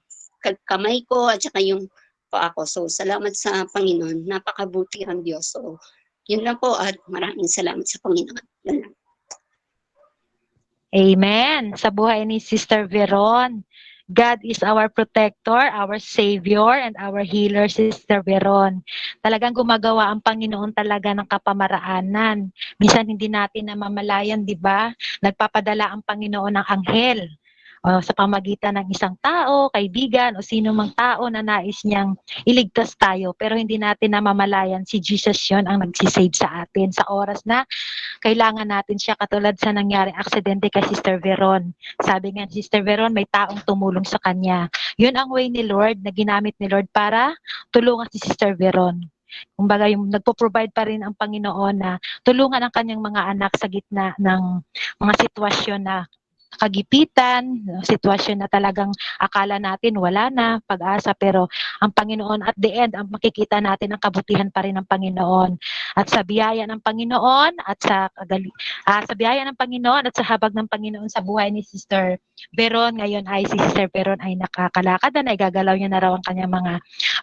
kamay ko at saka yung paa ko. So, salamat sa Panginoon. Napakabuti ang Diyos. So, yun lang po at maraming salamat sa Panginoon. Yan lang. Amen. Sa buhay ni Sister Veron, God is our protector, our Savior, and our healer, Sister Veron. Talagang gumagawa ang Panginoon talaga ng kapamaraanan. Minsan hindi natin namamalayan, di ba? Nagpapadala ang Panginoon ng anghel sa pamagitan ng isang tao, kaibigan, o sino mang tao na nais niyang iligtas tayo. Pero hindi natin namamalayan si Jesus yun ang nagsisave sa atin sa oras na kailangan natin siya, katulad sa nangyaring aksidente kay Sister Veron. Sabi nga Sister Veron, may taong tumulong sa kanya. Yun ang way ni Lord, na ginamit ni Lord para tulungan si Sister Veron. Kumbaga, yung nagpo-provide pa rin ang Panginoon na tulungan ang kanyang mga anak sa gitna ng mga sitwasyon na kagipitan, sitwasyon na talagang akala natin wala na pag-asa, pero ang Panginoon at the end, ang makikita natin ang kabutihan pa rin ng Panginoon. At sa biyaya ng Panginoon at sa biyaya ng Panginoon at sa habag ng Panginoon sa buhay ni Sister Veron, ngayon ay si Sister Veron ay nakakalakad na, gagalaw niya na raw ang kanyang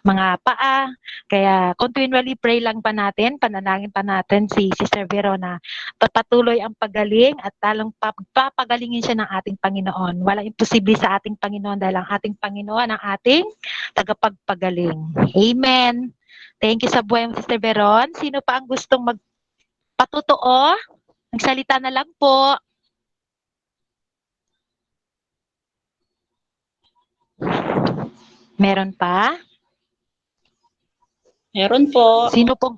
mga paa. Kaya continually pray lang pa natin, panalangin pa natin si Sister Veron na patuloy ang paggaling at talong papagalingin siya ng ating Panginoon. Walang imposible sa ating Panginoon dahil ang ating Panginoon ang ating tagapagpagaling. Amen. Thank you sa buhay mo, Sister Veron. Sino pa ang gustong magpatotoo? Magsalita na lang po. Meron pa? Meron po. Sino pong?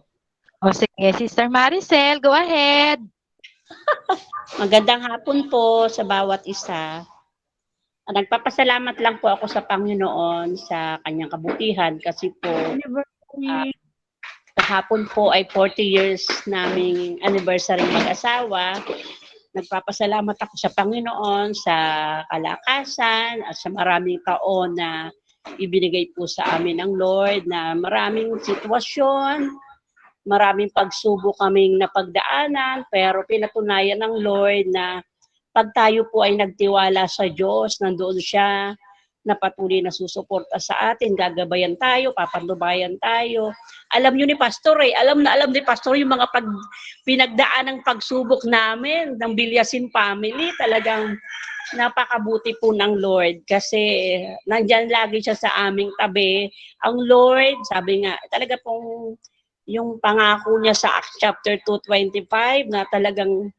O sige, Sister Maricel, go ahead. Magandang hapon po sa bawat isa. Nagpapasalamat lang po ako sa Panginoon sa kanyang kabutihan kasi po kahapon po ay 40 years naming anniversary mag-asawa. Nagpapasalamat ako sa Panginoon sa kalakasan at sa maraming taon na ibinigay po sa amin ng Lord, na maraming sitwasyon, maraming pagsubok kaming napagdaanan, pero pinatunayan ng Lord na pag tayo po ay nagtiwala sa Diyos, nandoon siya na patuloy na susuporta sa atin, gagabayan tayo, papanubayan tayo. Alam nyo ni Pastor alam ni Pastor yung mga pinagdaan ng pagsubok namin ng Bilyasin family. Talagang napakabuti po ng Lord kasi nandyan lagi siya sa aming tabi. Ang Lord, sabi nga, talaga pong yung pangako niya sa Acts chapter 2:25 na talagang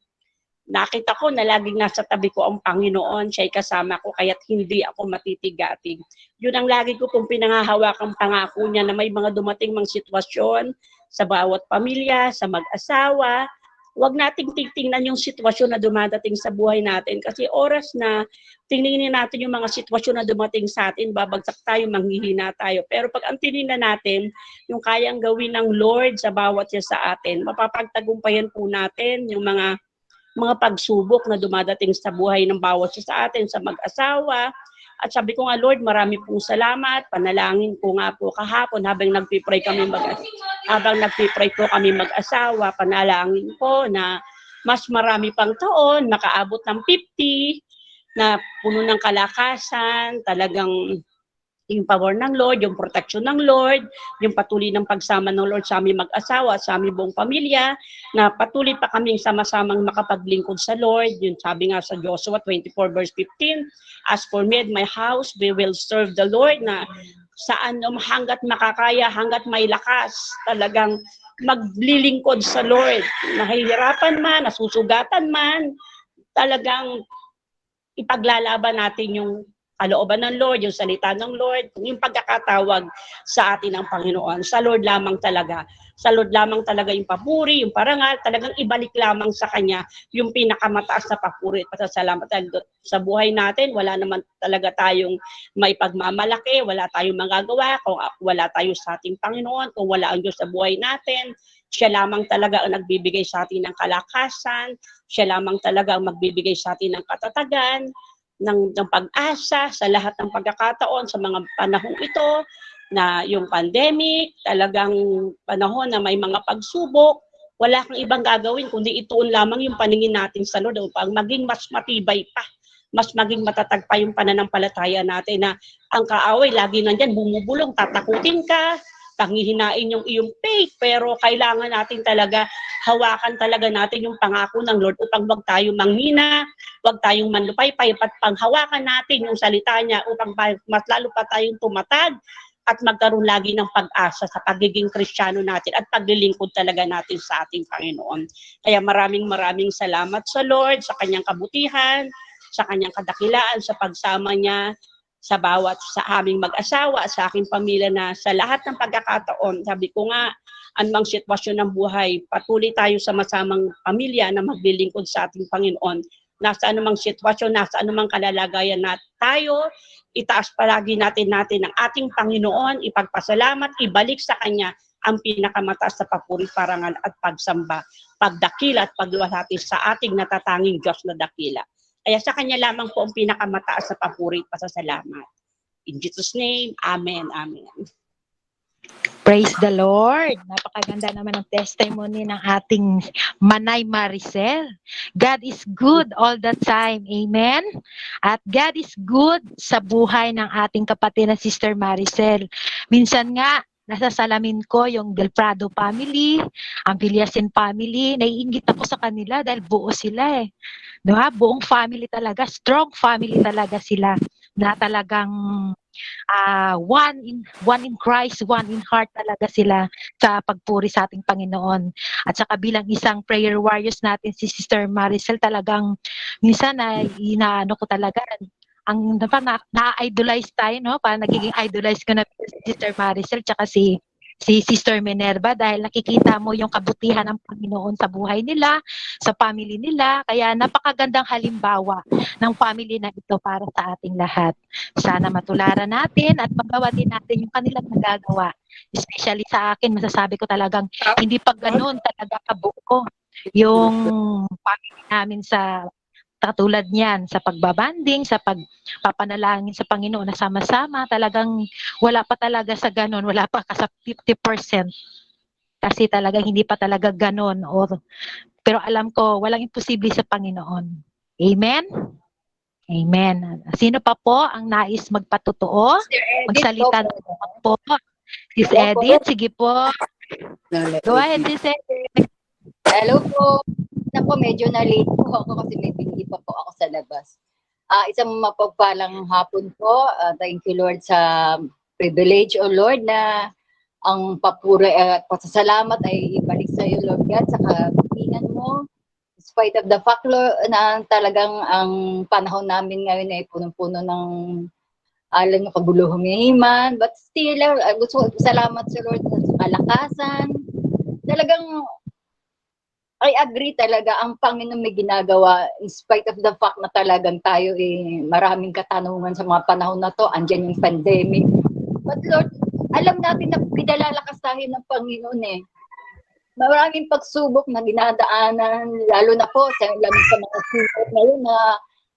nakita ko na laging nasa tabi ko ang Panginoon, siya'y kasama ko kaya't hindi ako matitigating. Yun ang lagi ko pong pinangahawakang pangako niya na may mga dumating mga sitwasyon sa bawat pamilya, sa mag-asawa. Huwag nating titingnan yung sitwasyon na dumadating sa buhay natin kasi oras na tingnan natin yung mga sitwasyon na dumating sa atin, babagsak tayo, manghihina tayo. Pero pag ang tinignan natin, yung kayang gawin ng Lord sa bawat isa sa atin, mapapagtagumpayan po natin yung mga pagsubok na dumadating sa buhay ng bawat isa sa atin, sa mag-asawa. At sabi ko nga, Lord, marami pong salamat. Panalangin ko nga po kahapon habang nagpipray po kami mag-asawa, panalangin ko na mas marami pang taon, makaabot ng 50, na puno ng kalakasan, talagang yung power ng Lord, yung protection ng Lord, yung patuloy ng pagsama ng Lord sa aming mag-asawa, sa aming buong pamilya, na patuloy pa kaming sama-samang makapaglingkod sa Lord. Yung sabi nga sa Joshua 24 verse 15, as for me and my house, we will serve the Lord, na saan hanggat makakaya, hanggat may lakas, talagang maglilingkod sa Lord. Nahihirapan man, nasusugatan man, talagang ipaglalaban natin yung kalooban ng Lord, yung salita ng Lord, yung pagkakatawag sa atin ng Panginoon. Sa Lord lamang talaga. Sa Lord lamang talaga yung papuri, yung parangal, talagang ibalik lamang sa Kanya yung pinakamataas na papuri at pasasalamat. Sa buhay natin, wala naman talaga tayong may pagmamalaki, wala tayong magagawa, kung wala tayo sa ating Panginoon, kung wala ang Diyos sa buhay natin. Siya lamang talaga ang nagbibigay sa atin ng kalakasan, siya lamang talaga ang magbibigay sa atin ng katatagan, ng pag-asa sa lahat ng pagkakataon sa mga panahong ito, na yung pandemic, talagang panahon na may mga pagsubok, wala kang ibang gagawin kundi ituon lamang yung paningin natin sa Lord upang maging mas matibay pa, mas maging matatag pa yung pananampalataya natin, na ang kaaway lagi nandyan, bumubulong, tatakutin ka, panghihinain yung iyong faith, pero kailangan natin talaga hawakan talaga natin yung pangako ng Lord upang wag tayong manghina, wag tayong manlupaypay, at panghawakan natin yung salita niya upang mas lalo pa tayong tumatag at magkaroon lagi ng pag-asa sa pagiging Kristiyano natin at paglilingkod talaga natin sa ating Panginoon. Kaya maraming salamat sa Lord, sa kanyang kabutihan, sa kanyang kadakilaan, sa pagsama niya sa bawat sa aming mag-asawa, sa aking pamilya, na sa lahat ng pagkakataon, sabi ko nga, anumang sitwasyon ng buhay, patuloy tayo sa masamang pamilya na maglilingkod sa ating Panginoon. Nasa anumang sitwasyon, nasa anumang kalalagayan na tayo, itaas palagi natin ang ating Panginoon, ipagpasalamat, ibalik sa Kanya ang pinakamataas sa papuri, parangal at pagsamba, pagdakila at pagluwalhati sa ating natatanging Diyos na dakila. Kaya sa Kanya lamang po ang pinakamataas sa papuri at pasasalamat. In Jesus' name, Amen, Amen. Praise the Lord. Napakaganda naman ng testimony ng ating Manay Maricel. God is good all the time. Amen? At God is good sa buhay ng ating kapatid na Sister Maricel. Minsan nga, nasa salamin ko yung Del Prado family, ang Villasin family. Naiingit ako sa kanila dahil buo sila eh. Diba? Buong family talaga. Strong family talaga sila. Na talagang one in Christ, one in heart talaga sila sa pagpuri sa ating Panginoon. At saka bilang isang prayer warriors natin si Sister Maricel, talagang minsan ay inaano ko talaga ang na-idolize tayo, no? Parang nagiging idolize ko na si Sister Maricel tsaka si Sister Minerva dahil nakikita mo yung kabutihan ng Panginoon sa buhay nila, sa family nila. Kaya napakagandang halimbawa ng family na ito para sa ating lahat. Sana matularan natin at magawa din natin yung kanilang nagagawa. Especially sa akin, masasabi ko talagang hindi pa ganoon talaga kabuo yung family namin sa katulad niyan, sa pagbabanding, sa pagpapanalangin sa Panginoon na sama-sama, talagang wala pa talaga sa ganon, wala pa sa 50%. Kasi talaga hindi pa talaga ganon. Pero alam ko, walang imposible sa Panginoon. Amen? Amen. Sino pa po ang nais magpatotoo? Magsalita po. Sis Edith, sige po. Go ahead, Sis Edith. Hello po. Ako, medyo na-late po ako kasi may binili pa po ako sa labas. Isang mapagpalang hapon po. Thank you, Lord, sa privilege, O Lord, na ang papuri at pasasalamat ay ibalik sa iyo, Lord God, sa kabutihan mo. In spite of the fact, Lord, na talagang ang panahon namin ngayon ay punong-puno ng alam nyo, kaguluhang himan. But still, gusto ko salamat sa Lord sa kalakasan. Talagang I agree talaga, ang Panginoon may ginagawa in spite of the fact na talagang tayo maraming katanungan sa mga panahon na to, andyan yung pandemic. But Lord, alam natin na pinalalakas tayo ng Panginoon eh. Maraming pagsubok na dinadaanan, lalo na po sa mga sumot ngayon na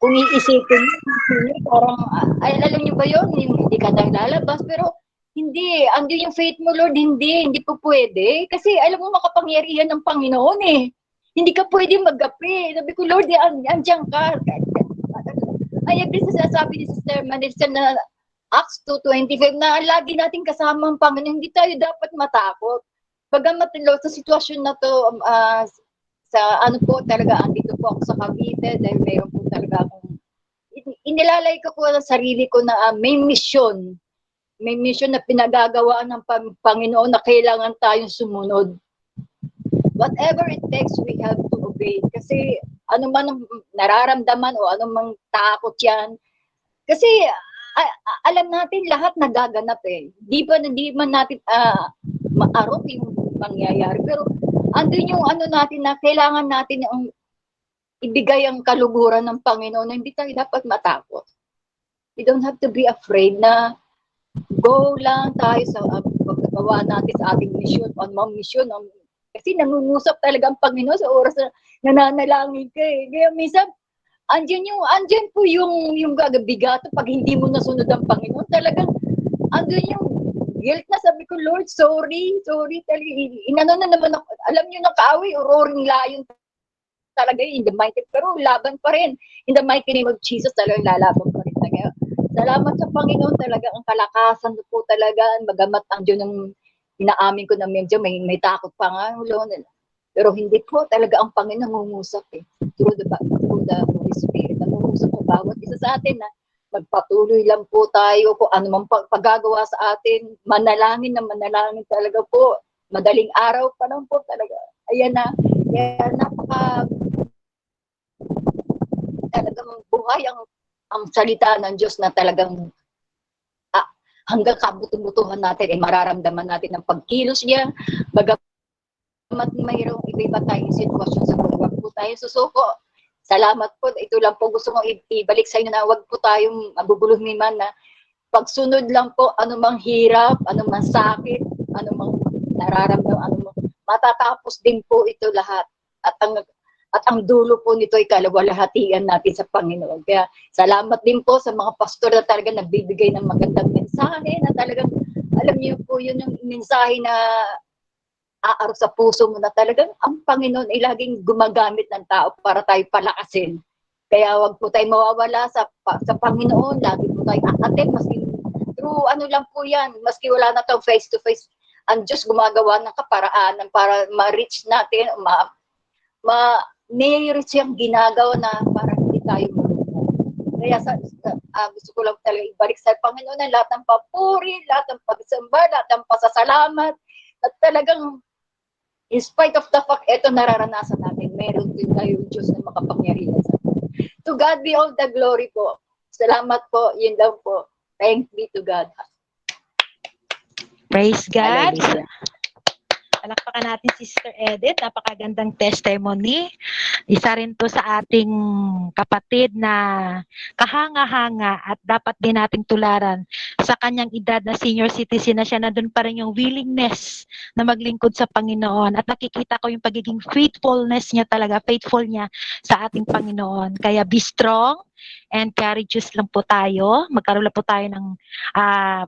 kung iisipin mo, parang, alam niyo ba yun, hindi ka tayo lalabas, pero hindi, andun yung faith mo, Lord, hindi po pwede. Kasi alam mo, makapangyarihan ng Panginoon eh. Hindi ka pwede mag-api. Sabi ko, Lord, andyan ka. I agree sa sasabi ni Sister Maricel na Acts 2:25 na lagi natin kasama ang Panginoon, hindi tayo dapat matakot. Bagamat sa sitwasyon na to, sa ano po talaga, andito po ako sa Cavite dahil mayroon po talaga akong, inilalay ko po sa sarili ko na may mission na pinagagawaan ng Panginoon na kailangan tayong sumunod. Whatever it takes, we have to obey. Kasi ano man ang nararamdaman o ano mang takot yan. Kasi alam natin lahat nagaganap eh. Di man natin maarok yung mangyayari. Pero andun yung ano natin na kailangan natin yung ibigay ang kaluguran ng Panginoon na hindi tayo dapat matakot. We don't have to be afraid na go lang tayo sa pagkagawa natin sa ating mission, mission. Kasi nangungusap talaga ang Panginoon sa oras na nananalangin ka eh. Kaya minsan, andyan po yung gagabigato pag hindi mo nasunod ang Panginoon. Talagang, andyan yung guilt na sabi ko, Lord, sorry, talaga. Inano na naman ako, alam nyo na kaaway, roaring lion talaga in the mighty, pero laban pa rin. In the mighty name of Jesus, talagang lalaban pa rin. Kaya, salamat sa Panginoon talaga, ang kalakasan po talaga, magamat ang Diyon ng inaamin ko na medyo may takot pa nga, pero hindi po talaga ang Panginoon nangungusap eh. Through the Holy Spirit, nangungusap po bawat isa sa atin na magpatuloy lang po tayo kung ano man paggagawa sa atin, manalangin talaga po. Madaling araw pa lang po talaga. Ayan na, kaya talagang buhay ang salita ng Diyos na talagang hanggang kabutuhan natin, mararamdaman natin ang pagkilos niya. Bagamat mayroong iba-iba tayong sitwasyon sa buhay, wag po tayo susuko. Salamat po. Ito lang po gusto kong ibalik sa inyo na wag po tayong maguguluhin man na pagsunod lang po, anumang hirap, anumang sakit, anumang nararamdaman, matatapos din po ito lahat. At ang dulo po nito ay kalawalhatian natin sa Panginoon. Kaya salamat din po sa mga pastor na talaga nagbibigay ng magandang mensahe na talagang, alam niyo po yun yung mensahe na aarok sa puso mo na talagang ang Panginoon ay laging gumagamit ng tao para tayo palakasin. Kaya wag po tayo mawawala sa Panginoon, lagi po tayo aatin, maski through ano lang po yan, maski wala na tayong face to face, ang Diyos gumagawa ng kaparaanan para ma-reach natin, may-reach yung ginagawa na para hindi tayo marunong. Kaya gusto ko lang talaga ibalik sa Panginoon ang lahat ng papuri, lahat ng pagsamba, lahat ng pasasalamat, at talagang in spite of the fact, ito nararanasan natin, meron din tayong Diyos na makapangyarihan sa atin. To God be all the glory po. Salamat po, yun lang po. Thanks be to God. Praise God. Hallelujah. Palakpakan natin Sister Edith, napakagandang testimony. Isa rin to sa ating kapatid na kahanga-hanga at dapat din nating tularan sa kanyang edad na senior citizen na siya, nandun pa rin yung willingness na maglingkod sa Panginoon at nakikita ko yung pagiging faithful niya sa ating Panginoon. Kaya be strong and courageous lang po tayo. Magkaroon lang po tayo ng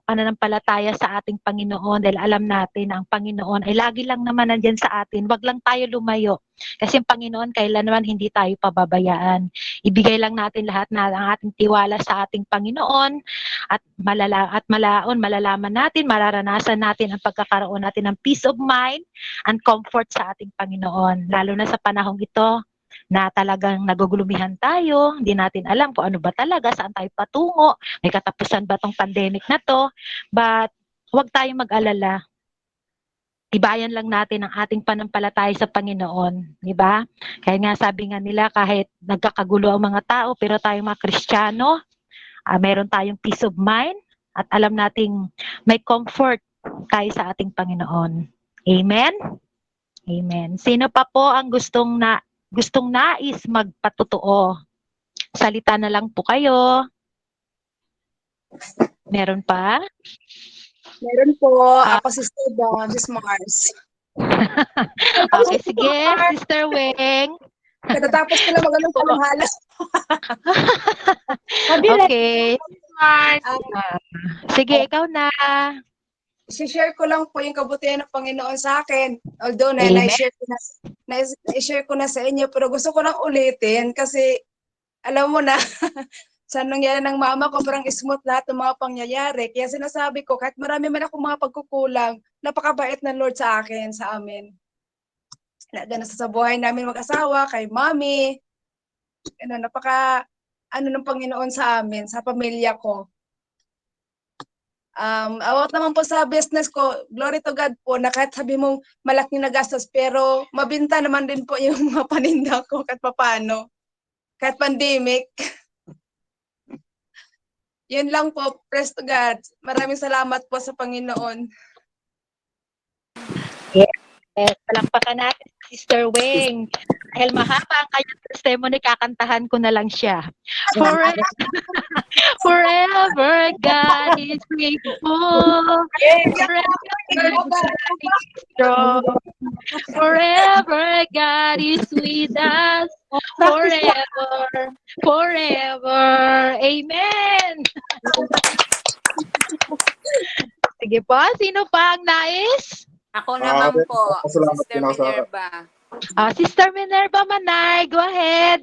pananampalataya sa ating Panginoon dahil alam natin na ang Panginoon ay lagi lang naman nandyan sa atin. Wag lang tayo lumayo. Kasi ang Panginoon kailan naman hindi tayo pababayaan. Ibigay lang natin lahat na ang ating tiwala sa ating Panginoon at malalaman natin, mararanasan natin ang pagkakaroon natin ng peace of mind and comfort sa ating Panginoon. Lalo na sa panahong ito na talagang nagugulumihan tayo, hindi natin alam kung ano ba talaga, saan tayo patungo, may katapusan ba tong pandemic na to, but huwag tayong mag-alala. Ibayan lang natin ang ating panampalataya sa Panginoon, di ba? Kaya nga sabi nga nila, kahit nagkakagulo ang mga tao, pero tayong mga Kristiyano, meron tayong peace of mind at alam nating may comfort tayo sa ating Panginoon. Amen? Amen. Sino pa po ang gustong nais magpatotoo? Salita na lang po kayo. Meron pa? Meron po. Ako si Miss Mars. Okay, sige, Sister Weng. Katatapos ko lang mag-anong paluhalas. Okay. Sige, ikaw na. I-share ko lang po yung kabutihan ng Panginoon sa akin. Although na-share ko na sa inyo, pero gusto ko lang ulitin kasi alam mo na, sa nangyari ng mama ko, parang smooth lahat ng mga pangyayari. Kaya sinasabi ko, kahit marami man akong mga pagkukulang, napakabait ng Lord sa akin, sa amin. Lalo sa buhay namin mag-asawa, kay mommy, ng Panginoon sa amin, sa pamilya ko. Awat naman po sa business ko, glory to God po, na kahit sabi mong malaking nagastos, pero mabinta naman din po yung mga paninda ko kahit papaano. Kahit pandemic. Yun lang po, praise to God. Maraming salamat po sa Panginoon. Yes, palakpakan natin si Sister Weng. Dahil mahaba ang kanyang testimony, kakantahan ko na lang siya. Forever, forever God is faithful. Forever God is strong. Forever God is with us. Forever, forever. Amen. Sige po, sino pa ang nais? Ako naman po, Salamat Sister po sa Minerva. Sister Minerva Manay, go ahead.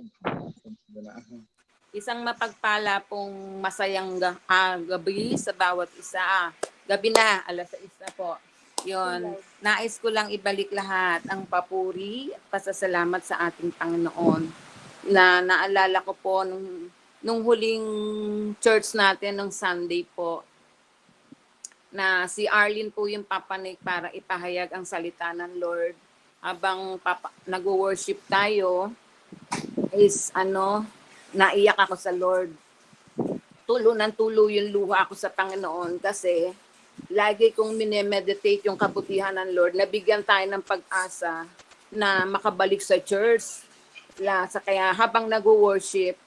Isang mapagpala pong masayang gabi sa bawat isa. Gabi na, 6:00 na po. Yun, nais ko lang ibalik lahat ang papuri at pasasalamat sa ating Panginoon. Na naalala ko po nung huling church natin, nung Sunday po, na si Arlene po yung papanik para ipahayag ang salita ng Lord. Habang nag-worship tayo, is naiyak ako sa Lord. Tulo ng tulo yung luha ako sa Panginoon kasi lagi kong minemeditate yung kabutihan ng Lord. Nabigyan tayo ng pag-asa na makabalik sa church. Kaya habang nag-worship,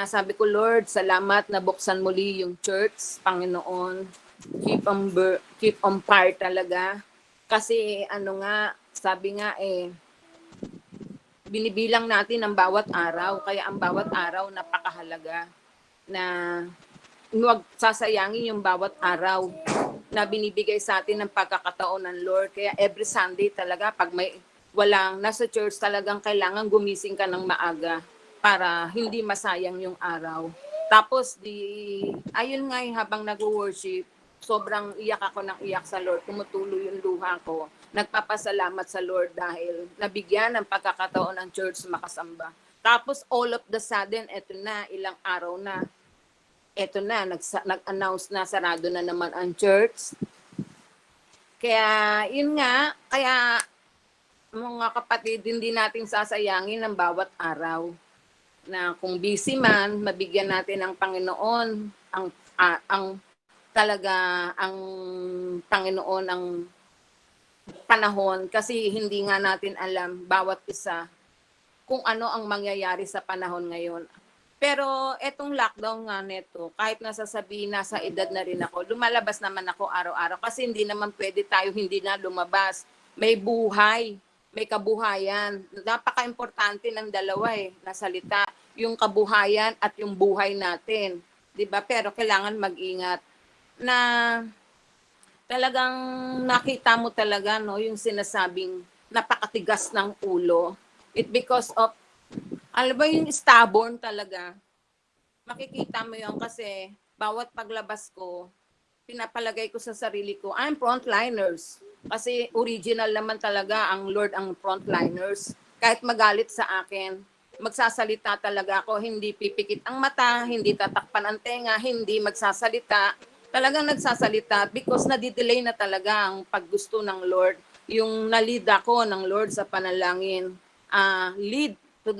sabi ko, Lord, salamat na buksan muli yung church, Panginoon. Keep on fire talaga. Kasi sabi nga binibilang natin ang bawat araw. Kaya ang bawat araw napakahalaga na huwag sasayangin yung bawat araw na binibigay sa atin ng pagkakataon ng Lord. Kaya every Sunday talaga, pag nasa church, talagang kailangan gumising ka ng maaga para hindi masayang yung araw. Tapos, ayun nga habang nag-worship, sobrang iyak ako ng iyak sa Lord. Tumutulo yung luha ko. Nagpapasalamat sa Lord dahil nabigyan ng pagkakataon ng church makasamba. Tapos all of the sudden, eto na, ilang araw na, eto na, nag-announce na, sarado na naman ang church. Kaya, yun nga, kaya mga kapatid, hindi natin sasayangin ang bawat araw. Na kung busy man, mabigyan natin ng Panginoon ang Panginoon ang panahon kasi hindi nga natin alam bawat isa kung ano ang mangyayari sa panahon ngayon. Pero etong lockdown nga neto, kahit nasasabihin nasa edad na rin ako, lumalabas naman ako araw-araw kasi hindi naman pwede tayo hindi na lumabas. May buhay, may kabuhayan. Napaka-importante ng dalawa na salita, yung kabuhayan at yung buhay natin. 'Di ba? Pero kailangan mag-ingat na talagang nakita mo talaga yung sinasabing napakatigas ng ulo. It because of yung stubborn talaga. Makikita mo yun kasi bawat paglabas ko, pinapalagay ko sa sarili ko, I'm frontliners. Kasi original naman talaga ang Lord ang frontliners. Kahit magalit sa akin, magsasalita talaga ako, hindi pipikit ang mata, hindi tatakpan ang tenga, hindi magsasalita. Talagang nagsasalita because nadidelay na talaga ang paggusto ng Lord. Yung nalid ako ng Lord sa panalangin, lead to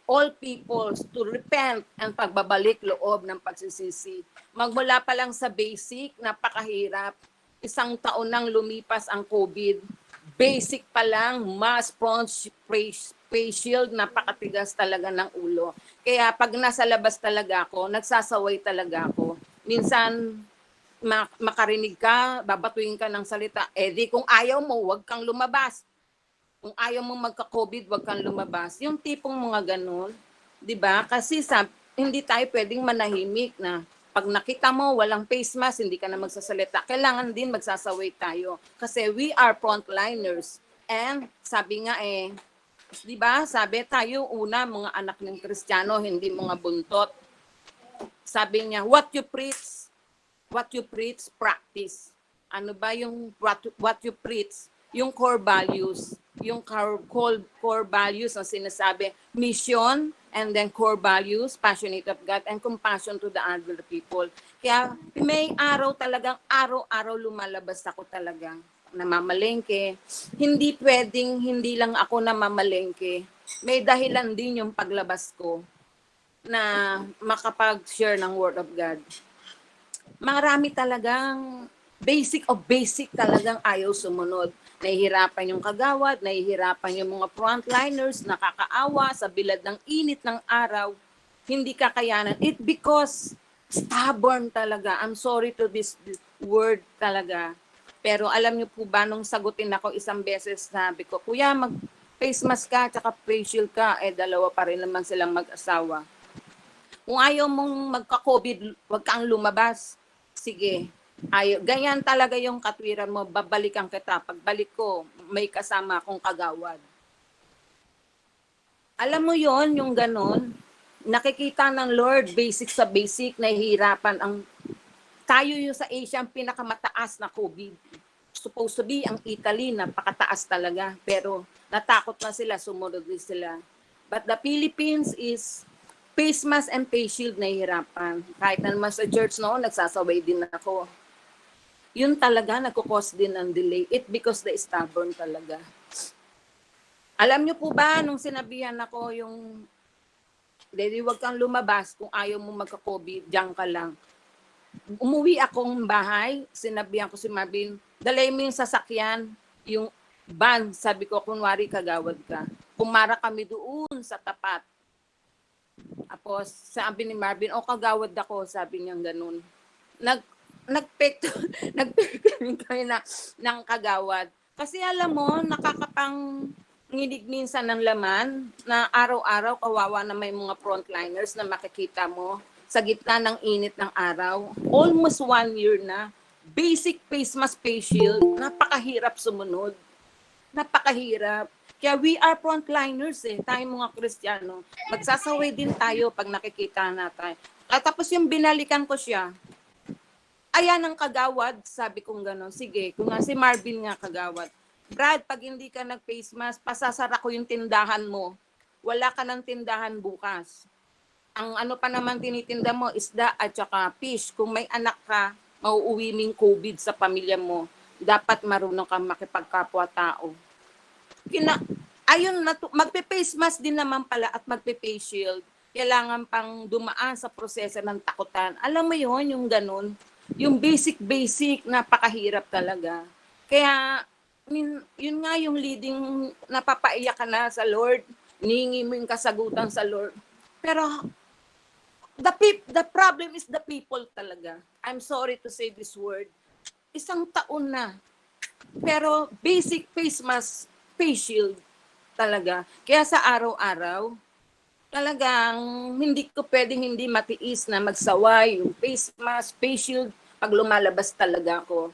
all people to repent and pagbabalik loob ng pagsisisi. Magmula pa lang sa basic, napakahirap. 1 taon nang lumipas ang COVID. Basic pa lang, mask, front, face shield, napakatigas talaga ng ulo. Kaya pag nasa labas talaga ako, nagsasaway talaga ako. Minsan, makarinig ka, babatuin ka ng salita, di kung ayaw mo, wag kang lumabas. Kung ayaw mo magka-COVID, wag kang lumabas. Yung tipong mga ganun, 'di ba? Kasi hindi tayo pwedeng manahimik na pag nakita mo walang face mask, hindi ka na magsasalita. Kailangan din magsasaway tayo kasi we are frontliners. And sabi nga 'di ba? Sabi tayo una mga anak ng Kristiyano, hindi mga buntot. sabi niya, what you preach, practice. Ano ba yung what you preach? Yung core values. Yung core values na sinasabi, mission, and then core values, passionate of God, and compassion to the other people. Kaya may araw-araw lumalabas ako talagang namamalengke. Hindi pwedeng hindi lang ako namamalengke. May dahilan din yung paglabas ko na makapag-share ng Word of God. Marami talagang basic talagang ayaw sumunod. Nahihirapan yung kagawad, nahihirapan yung mga frontliners, nakakaawa sa bilad ng init ng araw, hindi kakayanan. It because stubborn talaga. I'm sorry to this word talaga. Pero alam niyo po ba, nung sagutin ako isang beses, sabi ko, Kuya, mag-face mask ka, tsaka face shield ka, dalawa pa rin naman silang mag-asawa. Kung ayaw mong magka-COVID, wag kang lumabas. Sige. Ganyan talaga yung katwiran mo, babalikan kita. Pagbalik ko, may kasama akong kagawad. Alam mo yon yung ganon, nakikita ng Lord, basic sa basic, nahihirapan tayo yung sa Asia ang pinakamataas na COVID. Supposed to be ang Italy, napakataas talaga. Pero natakot na sila, sumunod din sila. But the Philippines is face mask and face shield nahihirapan. Kahit na naman sa church noon, nagsasaway din ako. Yun talaga, nagkukos din ng delay. It because the stubborn talaga. Alam niyo po ba, nung sinabihan ako yung, huwag kang lumabas kung ayaw mo magka-COVID, diyan ka lang. Umuwi akong bahay, sinabihan ko si Marvin, dalay mo yung sasakyan, yung van, sabi ko, kunwari kagawad ka. Pumara kami doon sa tapat. Tapos sabi ni Marvin, kagawad ako, sabi niya ganun. Nagpekto kami ng kagawad. Kasi alam mo, nakakapang nginig minsan ng laman na araw-araw kawawa na may mga frontliners na makikita mo sa gitna ng init ng araw. Almost 1 year na. Basic face mask, face shield. Napakahirap sumunod. Napakahirap. Kaya we are frontliners tayong mga Kristiyano. Magsasaway din tayo pag nakikita natin. At tapos yung binalikan ko siya, ayan ang kagawad, sabi kong gano'n. Sige, kung nga si Marvin nga kagawad. Brad, pag hindi ka nag-face mask, pasasara ko yung tindahan mo. Wala ka ng tindahan bukas. Ang ano pa naman tinitinda mo, isda at saka fish. Kung may anak ka, mauuwi ming COVID sa pamilya mo. Dapat marunong kang makipagkapwa-tao. Magpe-face mask din naman pala at magpe-face shield. Kailangan pang dumaan sa proseso ng takutan. Alam mo yon yung ganun. Yung basic, napakahirap talaga. Kaya, yun nga yung leading, napapaiyak ka na sa Lord, nihingi mo yung kasagutan sa Lord. Pero, the problem is the people talaga. I'm sorry to say this word. 1 taon na. Pero, basic face mask, face shield talaga. Kaya sa araw-araw, talagang hindi ko pwedeng hindi matiis na magsaway yung face mask, face shield, pag lumalabas talaga ako.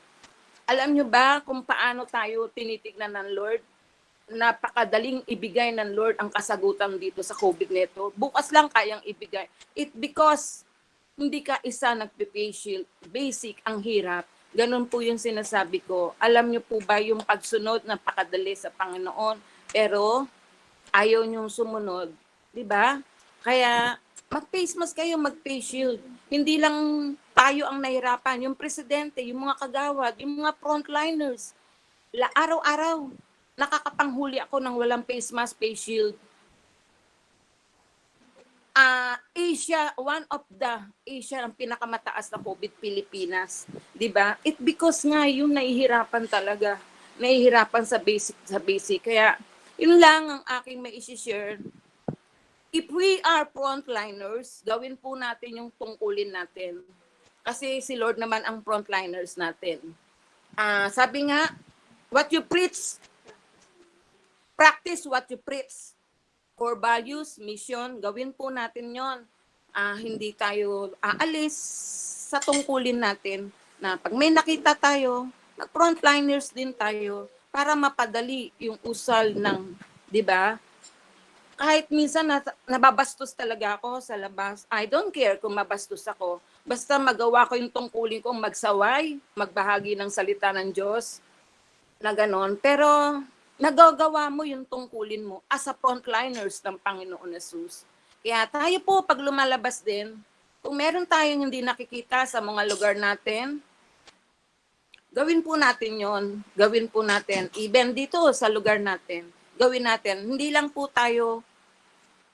Alam nyo ba kung paano tayo tinitignan ng Lord? Napakadaling ibigay ng Lord ang kasagutan dito sa COVID nito. Bukas lang kayang ibigay. It because hindi ka isa nagpe-face shield. Basic, ang hirap. Ganun po yung sinasabi ko. Alam nyo po ba yung pagsunod napakadali sa Panginoon? Pero ayaw nyong sumunod. Diba? Kaya mag-face mask kayo, mag-face shield. Hindi lang tayo ang nahirapan. Yung presidente, yung mga kagawad, yung mga frontliners. Araw-araw, nakakapanghuli ako ng walang face mask, face shield. Asia, one of the Asia ang pinakamataas na COVID, Pilipinas. Diba? It because nga yung nahihirapan talaga. Nahihirapan sa basic. Kaya yun lang ang aking mai-share. If we are frontliners, gawin po natin yung tungkulin natin. Kasi si Lord naman ang frontliners natin. Sabi nga, what you preach, practice what you preach. Core values, mission, gawin po natin yon. Hindi tayo aalis sa tungkulin natin na pag may nakita tayo, mag-frontliners din tayo para mapadali yung usal ng, di ba? kahit minsan nababastos talaga ako sa labas. I don't care kung mabastos ako. Basta magawa ko yung tungkulin kong magsaway, magbahagi ng salita ng Diyos, na ganon. Pero nagagawa mo yung tungkulin mo as a frontliners ng Panginoon Jesus. Kaya tayo po, pag lumalabas din, kung meron tayong hindi nakikita sa mga lugar natin, gawin po natin yon. Gawin po natin. Even dito sa lugar natin, gawin natin. Hindi lang po tayo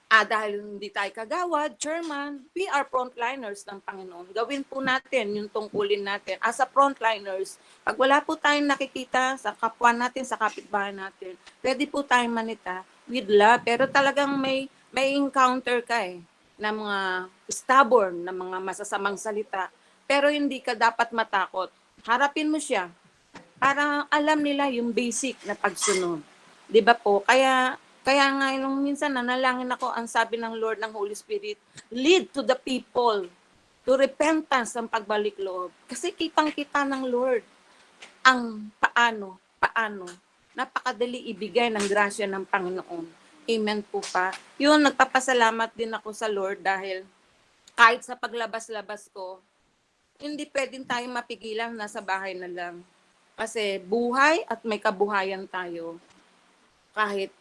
dahil hindi tayo kagawad, chairman, we are frontliners ng Panginoon. Gawin po natin yung tungkulin natin. As a frontliners, pag wala po tayong nakikita sa kapwa natin, sa kapitbahay natin, pwede po tayong manita with love. Pero talagang may encounter ka na mga stubborn, na mga masasamang salita. Pero hindi ka dapat matakot. Harapin mo siya para alam nila yung basic na pagsunod. 'Di ba po? Kaya nga nung minsan nanalangin ako, ang sabi ng Lord ng Holy Spirit, lead to the people to repentance ang pagbalik loob. Kasi kitang-kita ng Lord ang paano. Napakadali ibigay ng grasya ng Panginoon. Amen po pa. Yun, nagpapasalamat din ako sa Lord dahil kahit sa paglabas-labas ko, hindi pwedeng tayo mapigilan, nasa bahay na lang. Kasi buhay at may kabuhayan tayo.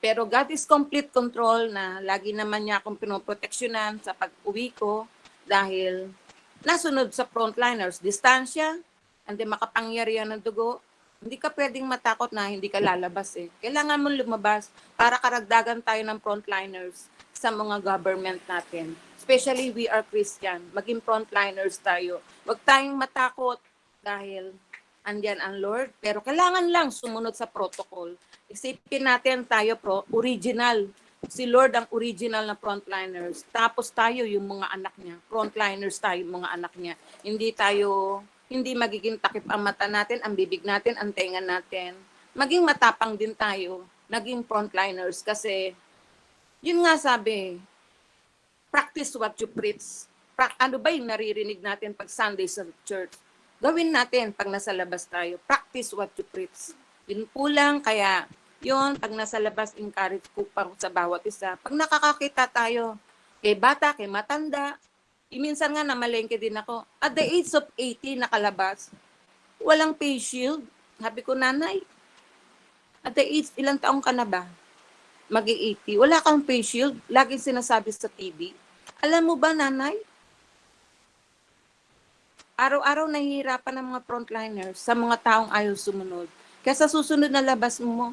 Pero God is complete control na lagi naman niya akong pinoproteksyonan sa pag-uwi ko dahil nasunod sa frontliners, distansya, hindi makapangyarihan ng dugo. Hindi ka pwedeng matakot na hindi ka lalabas Kailangan mo lumabas para karagdagan tayo ng frontliners sa mga government natin. Especially we are Christian, maging frontliners tayo. Huwag tayong matakot dahil andyan ang Lord, pero kailangan lang sumunod sa protocol. Isipin natin tayo original. Si Lord ang original na frontliners. Tapos tayo yung mga anak niya. Frontliners tayo yung mga anak niya. Hindi magiging takip ang mata natin, ang bibig natin, ang tenga natin. Maging matapang din tayo, naging frontliners. Kasi, yun nga sabi, practice what you preach. Ano ba yung naririnig natin pag Sunday sa church? Gawin natin pag nasa labas tayo. Practice what you preach. Yun po lang, kaya yun, pag nasa labas, encourage ko pa sa bawat isa. Pag nakakakita tayo, kay bata, kay matanda, minsan nga namalengke din ako. At the age of 80, nakalabas, walang face shield. Sabi ko, nanay, at the age, ilang taong ka na ba? Mag-80. Wala kang face shield. Laging sinasabi sa TV. Alam mo ba, nanay? Araw-araw nahihirapan ng mga frontliners sa mga taong ayaw sumunod. Kaya sa susunod na labas mo,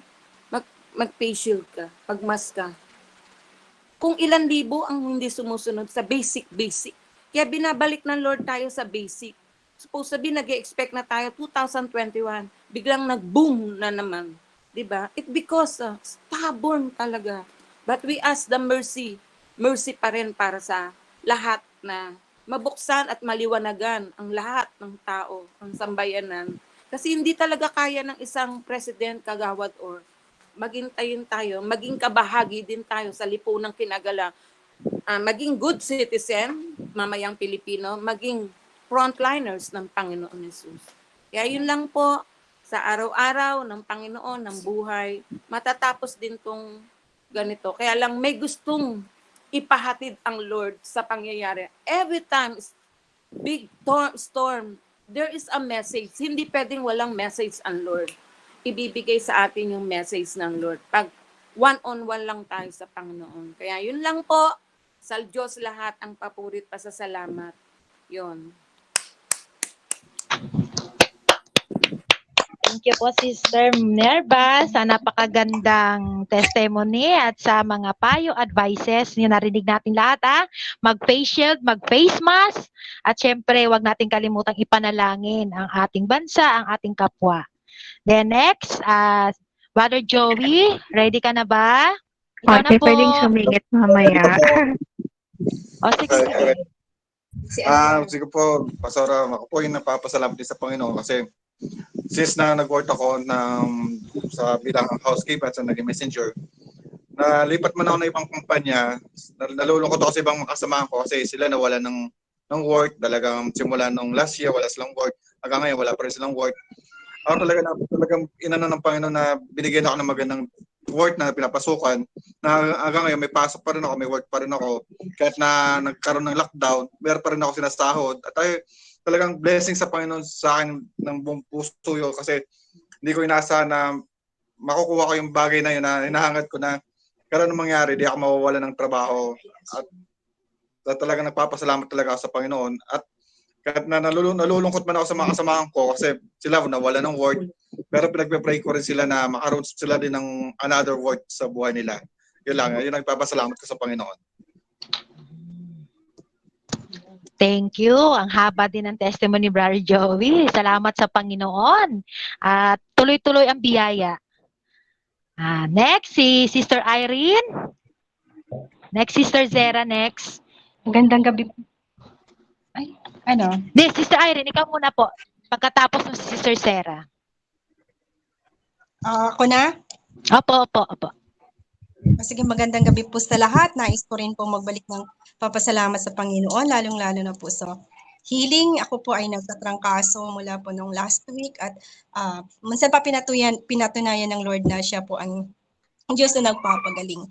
mag-face shield ka, mag-mask ka. Kung ilan libo ang hindi sumusunod sa basic. Kaya binabalik ng Lord tayo sa basic. Supposed to be, nag-expect na tayo 2021. Biglang nag-boom na naman. Diba? It because stubborn talaga. But we ask the mercy. Mercy pa rin para sa lahat na mabuksan at maliwanagan ang lahat ng tao, ang sambayanan. Kasi hindi talaga kaya ng isang president, kagawad, or magintayin tayo, maging kabahagi din tayo sa lipunang kinagala. Maging good citizen, mamayang Pilipino, maging frontliners ng Panginoon Jesus. Kaya yun lang po, sa araw-araw ng Panginoon, ng buhay, matatapos din tong ganito. Kaya lang may gustong ipahatid ang Lord sa pangyayari. Every time, big storm, there is a message. Hindi pwedeng walang message ang Lord. Ibibigay sa atin yung message ng Lord. Pag one-on-one lang tayo sa Panginoon. Kaya yun lang po, sa Diyos lahat ang papurit pa sa salamat. Yun. Thank you po, Sister Nerva, sa napakagandang testimony at sa mga payo, advices na narinig natin lahat. Mag-face shield, mag-face mask, at syempre, wag natin kalimutang ipanalangin ang ating bansa, ang ating kapwa. Then next, Brother Joey, ready ka na ba? Ikaw na po. Pwedeng sumingit mamaya. Sige. Sige po, Pastora, ako po yung napapasalamat din sa Panginoon kasi since na nag-work ako sa bilang housekeeper at sa naging messenger, nalipat man ako ng ibang kumpanya, nalulungkot ako sa ibang kasamahan ko kasi sila nawala ng work, talagang simula nung last year wala silang work, hanggang ngayon wala pa rin silang work. Ako talagang inano ng Panginoon na binigyan ako ng magandang work na pinapasukan, na hanggang ngayon may pasok pa rin ako, may work pa rin ako. Kahit na nagkaroon ng lockdown, meron pa rin ako sinasahod. At ay, talagang blessing sa Panginoon sa akin ng buong puso yun kasi hindi ko inaasahan na makukuha ko yung bagay na yun na hinahangad ko na kaya anong mangyari, di ako mawawala ng trabaho. At talagang nagpapasalamat talaga ako sa Panginoon. At kahit na nalulungkot man ako sa mga kasamahan ko kasi sila nawala ng work, pero pinagpe-pray ko rin sila na makaroon sila din ng another work sa buhay nila. Yun lang, yun nagpapasalamat ko sa Panginoon. Thank you. Ang haba din ng testimony, Brother Joey. Salamat sa Panginoon. At tuloy-tuloy ang biyaya. Next, si Sister Irene. Next, Sister Zera, next. Magandang gabi. Ay, ano? Di, Sister Irene, ikaw muna po. Pagkatapos ng Sister Zera. Ako na? Opo. Sige, magandang gabi po sa lahat. Nais ko rin po magbalik ng papasalamat sa Panginoon, lalong-lalo na po sa healing. Ako po ay nagtatrangkaso mula po nung last week at minsan pa pinatunayan ng Lord na siya po ang Diyos na nagpapagaling.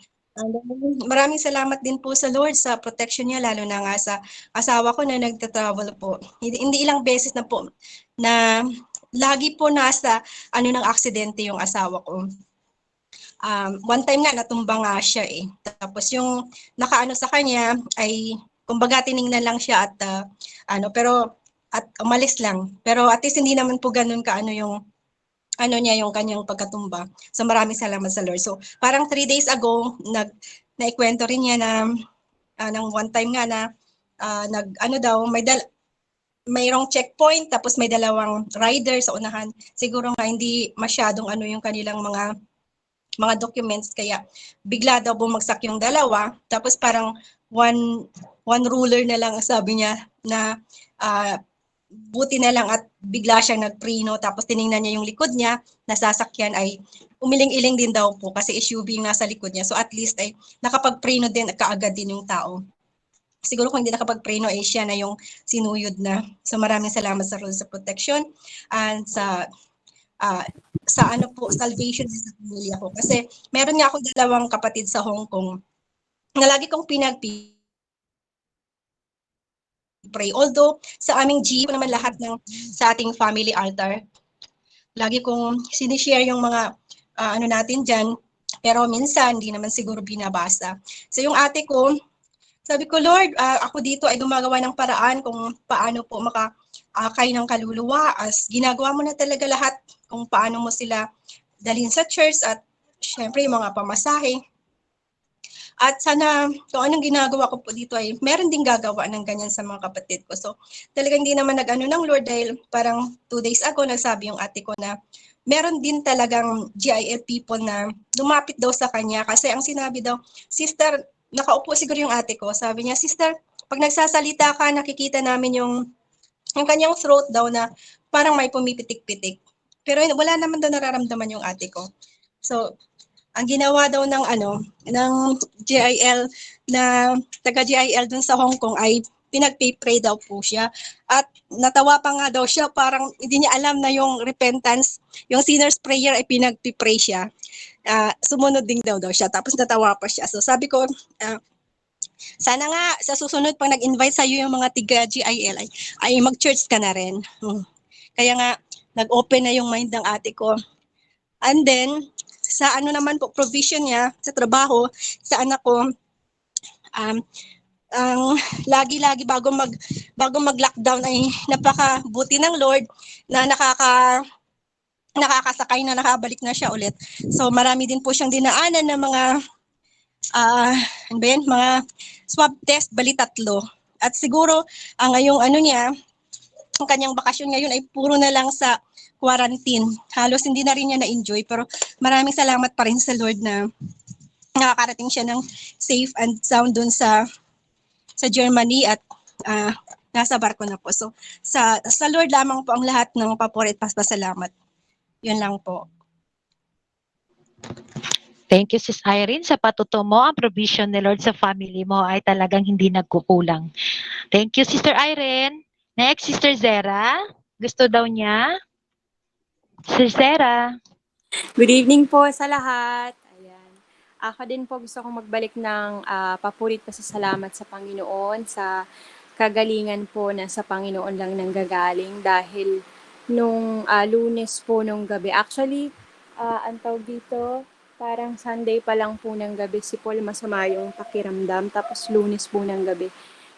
Maraming salamat din po sa Lord sa protection niya, lalo na nga sa asawa ko na nagta-travel po. Hindi ilang beses na po na lagi po nasa ng aksidente yung asawa ko. One time nga natumba nga siya eh. Tapos yung nakaano sa kanya ay kumbaga tiningnan lang siya at pero umalis lang. Pero at least hindi naman po ganun kaano yung yung kanyang pagkatumba. So maraming salamat sa Lord. So parang 3 days ago naikwento rin niya na ng one time nga na mayroong checkpoint tapos may dalawang rider sa unahan. Siguro nga hindi masyadong yung kanilang mga documents kaya bigla daw bumagsak yung dalawa tapos parang one ruler na lang sabi niya na buti na lang at bigla siyang nagpreno tapos tiningnan niya yung likod niya nasasakyan ay umiling-iling din daw po kasi SUV yung nasa likod niya so at least ay nakapagpreno din kaagad din yung tao. Siguro kung hindi nakapagpreno ay siya na yung sinuyod na. So maraming salamat sa Lord sa protection and sa salvation sa pamilya ko. Kasi meron nga akong dalawang kapatid sa Hong Kong na lagi kong pray. Although sa aming GU naman lahat sa ating family altar, lagi kong sinishare yung mga natin dyan, pero minsan hindi naman siguro binabasa. So yung ate ko, sabi ko, Lord, ako dito ay gumagawa ng paraan kung paano po makakay ng kaluluwa as ginagawa mo na talaga lahat kung paano mo sila dalhin sa church at syempre yung mga pamasahe. At sana kung anong ginagawa ko po dito ay meron din gagawa ng ganyan sa mga kapatid ko. So talagang hindi naman ng Lord dahil parang 2 days ago nagsabi yung ate ko na meron din talagang GIL people na lumapit daw sa kanya kasi ang sinabi daw, sister, nakaupo siguro yung ate ko, sabi niya, sister, pag nagsasalita ka, nakikita namin yung kanyang throat daw na parang may pumipitik-pitik. Pero wala naman daw nararamdaman yung ate ko. So, ang ginawa daw ng GIL na taga-GIL dun sa Hong Kong ay pinag-pray daw po siya. At natawa pa nga daw siya, parang hindi niya alam na yung repentance, yung sinner's prayer ay pinag-pray siya. Sumunod din daw siya, tapos natawa pa siya. So sabi ko, sana nga sa susunod pag nag-invite sa iyo yung mga tiga-GIL ay mag-church ka na rin. Kaya nga, nag-open na yung mind ng ate ko. And then, sa naman po, provision niya sa trabaho, sa anak ko, lagi-lagi bago mag-lockdown ay napakabuti ng Lord na nakakasakay na nakabalik na siya ulit. So marami din po siyang dinaanan ng mga mga swab test, bali 3. At siguro ngayong ang kanyang bakasyon ngayon ay puro na lang sa quarantine. Halos hindi na rin niya na-enjoy pero maraming salamat pa rin sa Lord na nakakarating siya ng safe and sound dun sa Germany at nasa barko na po. So sa Lord lamang po ang lahat ng papuri at pasalamat. Yun lang po. Thank you, Sis Irene. Sa patuto mo, ang provision ni Lord sa family mo ay talagang hindi nagkukulang. Thank you, Sister Irene. Next, Sister Zera. Gusto daw niya. Sister Zera. Good evening po sa lahat. Ayan. Ako din po gusto kong magbalik ng papurit pasasalamat sa Panginoon sa kagalingan po na sa Panginoon lang nanggagaling dahil nung Lunes po nung gabi. Actually, ang tawag dito, parang Sunday pa lang po ng gabi si Paul masama yung pakiramdam. Tapos Lunes po ng gabi,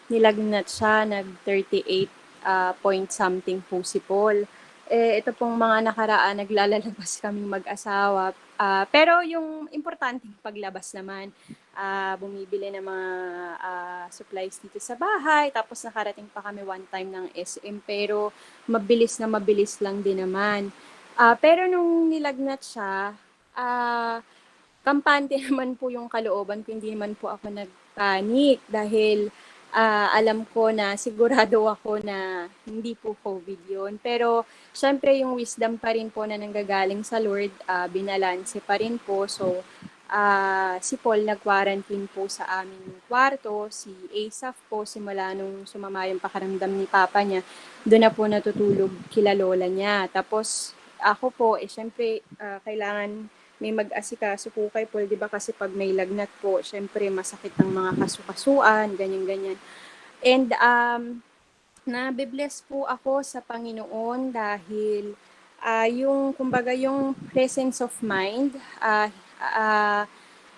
nilagnat siya, nag 38 point something po si Paul. Ito pong mga nakaraan, naglalabas kaming mag-asawa. Pero yung importante, paglabas naman, bumibili ng mga supplies dito sa bahay. Tapos nakarating pa kami one time ng SM. Pero mabilis lang din naman. Pero nung nilagnat siya, kampante naman po yung kalooban ko. Hindi naman po ako nagpanik dahil alam ko na sigurado ako na hindi po COVID yun. Pero syempre yung wisdom pa rin po na nanggagaling sa Lord, binalanse pa rin po. So si Paul nag-quarantine po sa aming kwarto, si Asaph po simula nung sumama yung pakaramdam ni Papa niya, doon na po natutulog kila lola niya. Tapos ako po, syempre kailangan may mag-asikaso po kay Paul, di ba? Kasi pag may lagnat po, syempre masakit ang mga kasukasuan, ganyan-ganyan. And nabibless po ako sa Panginoon dahil yung, kumbaga, yung presence of mind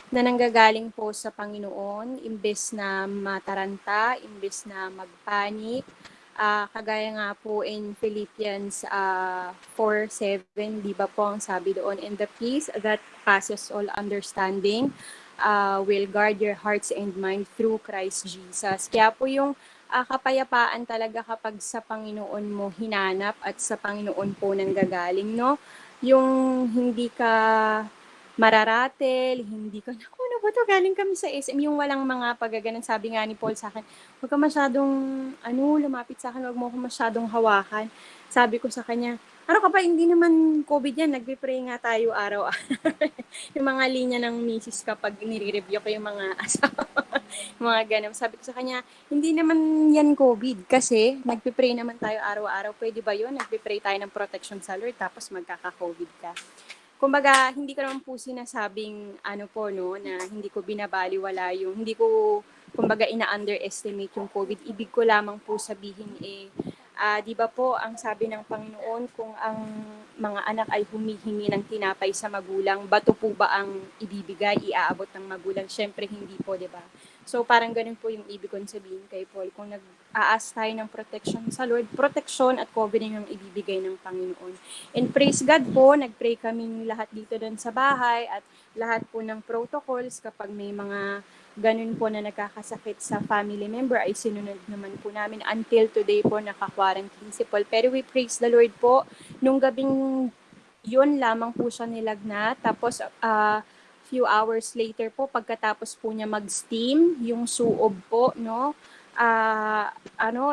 na nanggagaling po sa Panginoon, imbes na mataranta, imbes na magpanik, kagaya nga po in Philippians 4:7, di ba po ang sabi doon, and the peace that passes all understanding will guard your hearts and mind through Christ Jesus. Kaya po yung kapayapaan talaga kapag sa Panginoon mo hinanap at sa Panginoon po nanggagaling, no? Yung hindi ka mararatel, hindi ka, naku, ano ba to, galing kami sa SM, yung walang mga pagaganan. Sabi nga ni Paul sa akin, huwag ka masyadong, lumapit sa akin, huwag mo ako masyadong hawakan. Sabi ko sa kanya, ano ka ba, hindi naman COVID yan, nagpe-pray nga tayo araw-araw. Yung mga linya ng misis kapag nire-review ko yung mga asawa, mga ganun. Sabi ko sa kanya, hindi naman yan COVID kasi nagpe-pray naman tayo araw-araw. Pwede ba yun? Nagpe-pray tayo ng protection sa Lord tapos magkaka-COVID ka. Kumbaga, hindi ko naman po sinasabing na hindi ko binabaliwala yung, hindi ko, kumbaga, ina-underestimate yung COVID. Ibig ko lamang po sabihin di ba po, ang sabi ng Panginoon, kung ang mga anak ay humihingi ng tinapay sa magulang, bato po ba ang ibibigay, iaabot ng magulang? Syempre hindi po, di ba? So parang ganun po yung ibig kong sabihin kay Paul. Kung nag-aas tayo ng protection sa Lord, protection at covering ang ibibigay ng Panginoon. And praise God po, nag-pray kaming lahat dito doon sa bahay at lahat po ng protocols kapag may mga ganun po na nagkakasakit sa family member ay sinunod naman po namin until today po naka-quarantine si Paul. Pero we praise the Lord po, nung gabing yun lamang po siya nilagnat. Tapos few hours later po, pagkatapos po niya mag-steam, yung suob po, no?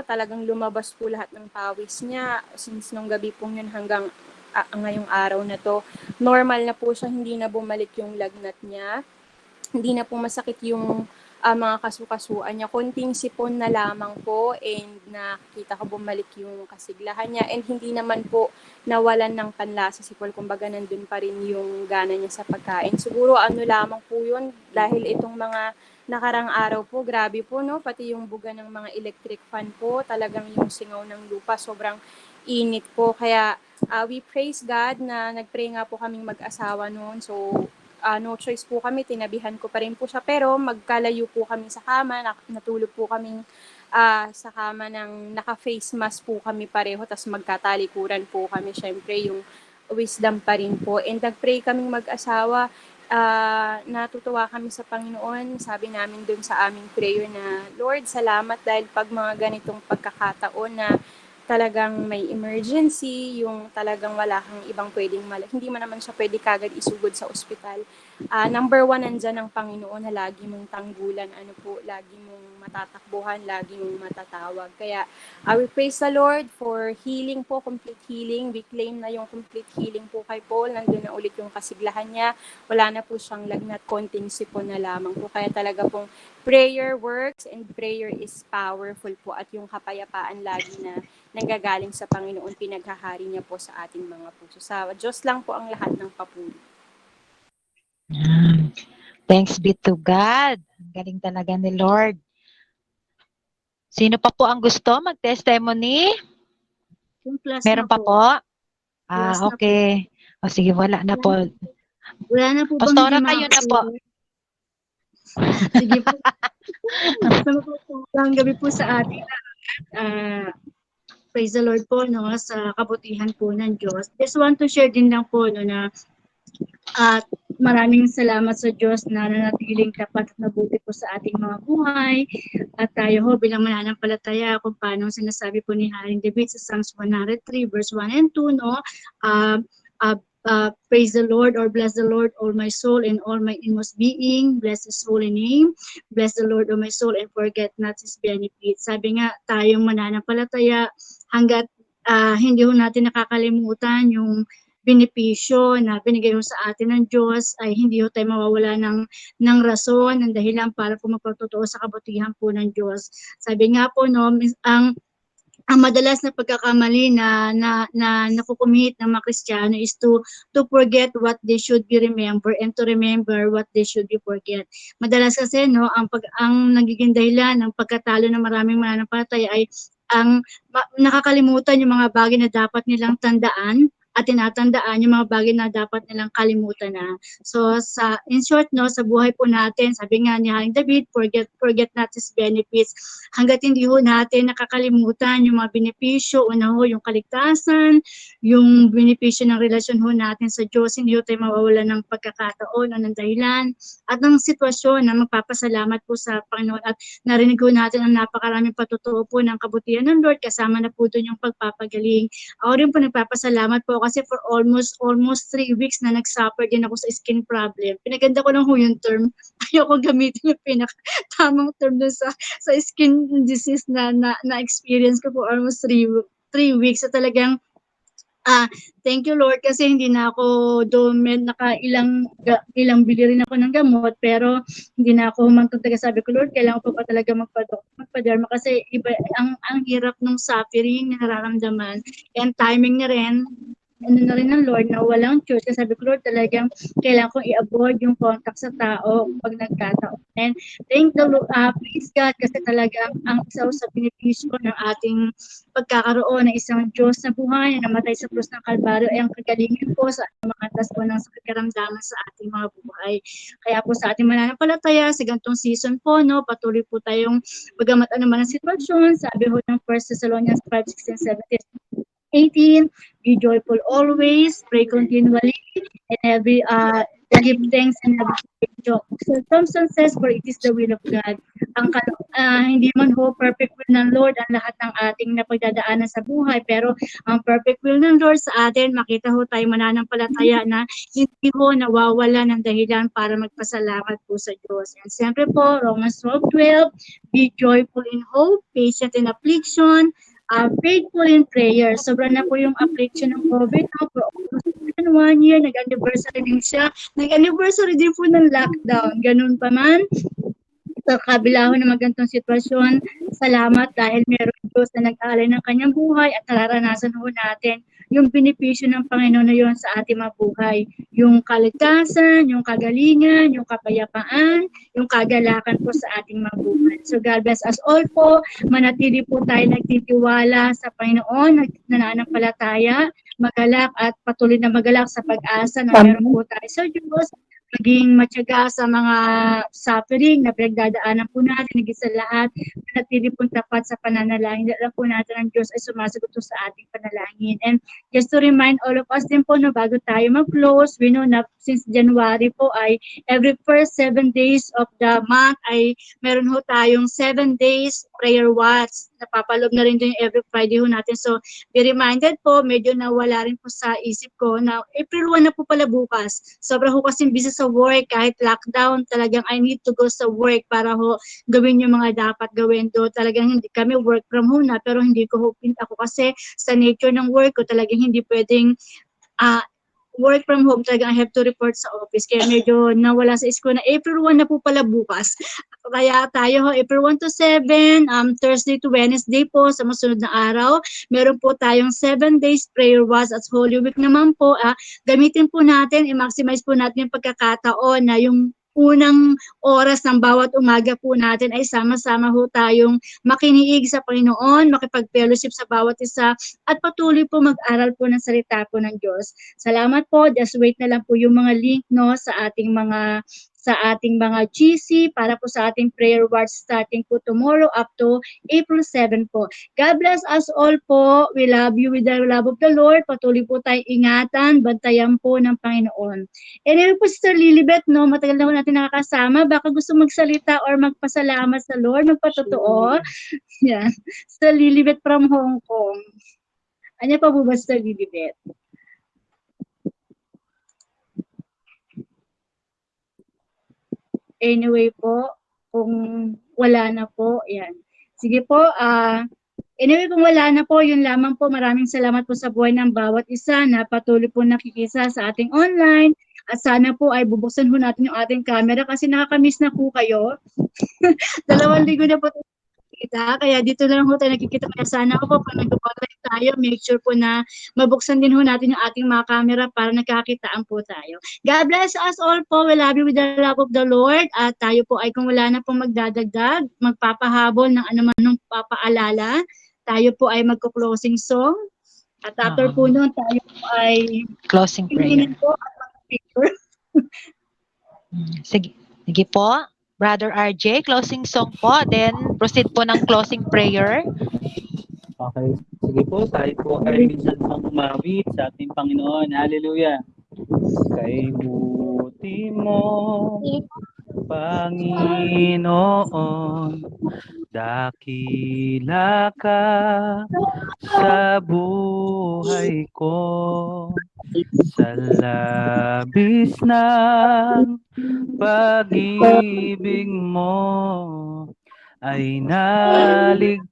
Talagang lumabas po lahat ng pawis niya since nung gabi po yun hanggang ngayong araw na to. Normal na po siya, hindi na bumalik yung lagnat niya. Hindi na po masakit yung mga kasukasuan niya. Konting sipon na lamang po and nakita ko bumalik yung kasiglahan niya and hindi naman po nawalan ng panlasa si Paul. Kumbaga nandun pa rin yung gana niya sa pagkain. Siguro lamang po yun dahil itong mga nakarang araw po, grabe po, no? Pati yung buga ng mga electric fan po, talagang yung singaw ng lupa, sobrang init po. Kaya we praise God na nagpray nga po kaming mag-asawa noon. So no choice po kami, tinabihan ko pa rin po siya, pero magkalayo po kami sa kama, natulog po kaming sa kama ng naka-face mask po kami pareho, tapos magkatalikuran po kami, syempre yung wisdom pa rin po, and nag-pray kaming mag-asawa. Natutuwa kami sa Panginoon, sabi namin dun sa aming prayer na, Lord, salamat dahil pag mga ganitong pagkakataon na talagang may emergency, yung talagang wala kang ibang pwedeng hindi mo naman siya pwede kagad isugod sa ospital. Number one, nandyan ang Panginoon na lagi mong tanggulan, lagi mong matatakbuhan, lagi mong matatawag. Kaya we praise the Lord for healing po, complete healing. We claim na yung complete healing po kay Paul. Nandun na ulit yung kasiglahan niya. Wala na po siyang lagnat, konting sipon na lamang po. Kaya talaga pong prayer works and prayer is powerful po, at yung kapayapaan lagi na nanggagaling sa Panginoon, pinaghahari niya po sa ating mga puso. Sa Diyos lang po ang lahat ng papuri. Thanks be to God. Ang galing talaga ni Lord. Sino pa po ang gusto mag-testimony? Yung plus Meron na pa po. po? Plus na po. Okay. O sige, wala na po. Wala na po bang Pastora, hindi kayo na po. Sige po. Sa mapapagandang gabi po sa atin. Praise the Lord po, no, sa kabutihan po ng Diyos. Just want to share din lang po, no, na at maraming salamat sa Diyos na nanatiling tapat at mabuti po sa ating mga buhay. At tayo ho bilang mananampalataya kung paano sinasabi po ni Haring David sa Psalms 103 verse 1 and 2, no, praise the Lord or bless the Lord, all my soul and all my inmost being. Bless His holy name. Bless the Lord, O my soul, and forget not His benefits. Sabi nga, tayong mananampalataya, hanggat hindi ho natin nakakalimutan yung benepisyo na binigay ho sa atin ng Diyos, ay hindi ho tayo mawawala ng rason, ng dahilan para po magpatotoo sa kabutihan po ng Diyos. Sabi nga po, no, ang madalas na pagkakamali na nakukumit ng mga Kristiyano is to forget what they should be remember and to remember what they should be forget. Madalas kasi, no, ang nagiging dahilan ng pagkatalo ng maraming mananampalataya ay nakakalimutan yung mga bagay na dapat nilang tandaan at tinatandaan yung mga bagay na dapat nilang kalimutan na. So in short, no, sa buhay po natin, sabi nga ni Haring David, forget not His benefits. Hanggat hindi ho natin nakakalimutan yung mga benepisyo, una ho yung kaligtasan, yung benepisyo ng relasyon ho natin sa Diyos, hindi ho tayo mawawala ng pagkakataon o ng dahilan at ng sitwasyon na magpapasalamat po sa Panginoon. At narinig ho natin ang napakaraming patotoo po ng kabutihan ng Lord, kasama na po doon yung pagpapagaling. Ako rin po nagpapasalamat po kasi for almost 3 weeks na nag-suffer din ako sa skin problem. Pinaganda ko lang ho yung term. Ayoko gamitin yung pinaka-tamang term doon sa skin disease na experience ko for almost 3 weeks. So talagang thank you Lord kasi hindi na ako doon ilang bili rin ako ng gamot, pero hindi na ako humantong sabi ko, Lord, kailangan ko pa talaga magpa-derma kasi iba ang hirap ng suffering na nararamdaman and timing na rin na rin ng Lord na walang choice. Kasi sabi ko, Lord, talagang kailangan kong i-avoid yung contact sa tao pag nagkataon. And thank the Lord, praise God, kasi talagang ang isa sa benepisyo ng ating pagkakaroon ng isang Diyos na buhay na namatay sa krus ng Kalbaryo ay ang kagalingan po sa makatas po ng sakit karamdaman sa ating mga buhay. Kaya po sa ating mananampalataya, sa ganitong season po, no, patuloy po tayong bagamat anuman ang sitwasyon, sabi ho ng 1 Thessalonians 5:16, 17, 18, be joyful always, pray continually, and give thanks and have joy. So Thompson says, for it is the will of God. Hindi man ho perfect will ng Lord ang lahat ng ating napagdadaanan sa buhay, pero ang perfect will ng Lord sa atin, makita ho tayo mananampalataya na hindi ho nawawala ng dahilan para magpasalamat po sa Diyos. And siyempre po, Romans 12:12, be joyful in hope, patient in affliction, faithful in prayer. Sobra na po yung affliction ng COVID. For almost 1 year, nag-anniversary din siya. Nag-anniversary din po ng lockdown. Ganun pa man, sa kabila ho ng magandang sitwasyon, salamat dahil meron Diyos na nag-alay ng kanyang buhay at nararanasan ho natin yung benepisyo ng Panginoon na yun sa ating mga buhay. Yung kaligtasan, yung kagalingan, yung kapayapaan, yung kagalakan po sa ating mga buhay. So God bless us all po. Manatili po tayo nagtitiwala sa Panginoon, nananampalataya, magalak at patuloy na magalak sa pag-asa na meron po tayo sa Diyos. Maging matyaga sa mga suffering na pinagdadaanan po natin, higit sa lahat, manatili pong tapat sa pananalangin. Alam po natin ang Diyos ay sumasagot sa ating panalangin. And just to remind all of us din po, no, bago tayo mag-close, we know na since January po ay every first 7 days of the month ay meron ho tayong 7 days prayer watch. Napapalob na rin din every Friday ho natin. So, be reminded po, medyo nawala rin po sa isip ko na April 1 na po pala bukas. Sobra ho kasing busy sa work, kahit lockdown, talagang I need to go sa work para ho gawin yung mga dapat gawin do. Talagang hindi kami work from home na, pero hindi ko hoping ako kasi sa nature ng work ko, talagang hindi pwedeng work from home, talagang I have to report sa office. Kaya medyo nawala sa school na April 1 na po pala bukas. Kaya tayo ho, April 1 to 7, Thursday to Wednesday po sa masunod na araw. Meron po tayong 7 days prayer watch at Holy Week naman po. Gamitin po natin, i-maximize po natin yung pagkakataon na yung unang oras ng bawat umaga po natin ay sama-sama ho tayong makiniig sa Panginoon, makipag-fellowship sa bawat isa, at patuloy po mag-aral po ng salita po ng Diyos. Salamat po. Just wait na lang po yung mga link no sa ating mga GC para po sa ating prayer watch starting po tomorrow up to April 7 po. God bless us all po. We love you with the love of the Lord. Patuloy po tayong ingatan, bantayan po ng Panginoon. Anyway po, Sister Lilibet, no, matagal na po natin nakakasama. Baka gusto magsalita or magpasalamat sa Lord, magpatotoo. Yan. Sister Lilibet from Hong Kong. Ano pa po ba, Sister Lilibet? Anyway po, kung wala na po, yan. Sige po, anyway, kung wala na po, yun lamang po. Maraming salamat po sa buhay ng bawat isa na patuloy po nakikisa sa ating online. At sana po ay bubuksan po natin yung ating camera kasi nakakamiss na po kayo. 2 linggo na po kita. Kaya dito na lang po tayo nakikita. Kaya sana po pag nag-online tayo, make sure po na mabuksan din po natin yung ating mga camera para nagkakitaan po tayo. God bless us all po. We love you with the love of the Lord. At tayo po ay kung wala na pong magdadagdag, magpapahabol ng anuman papaalala, tayo po ay magko-closing song. At after po nun, tayo po ay closing prayer. Po at mag-picture. Sige po. Brother RJ, closing song po. Then, proceed po ng closing prayer. Okay. Sige po, tayo po ay minsan pang umawit sa ating Panginoon. Hallelujah. Kay buti mo, Panginoon, dakila ka sa buhay ko, sa labis ng pag-ibig mo ay naligtas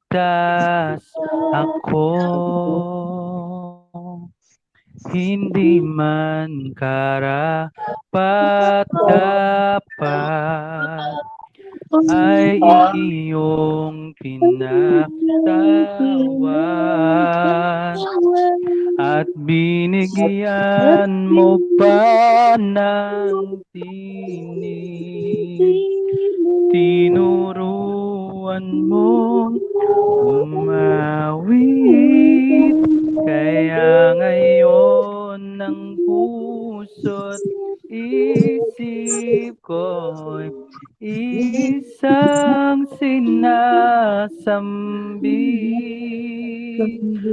ako. Hindi man karapat-dapat ay iyong pinagtawan at binigyan mo pa ng tinig. Tinuruan mo umawit, kaya ngayon ng puso't isip ko'y isang sinasambi,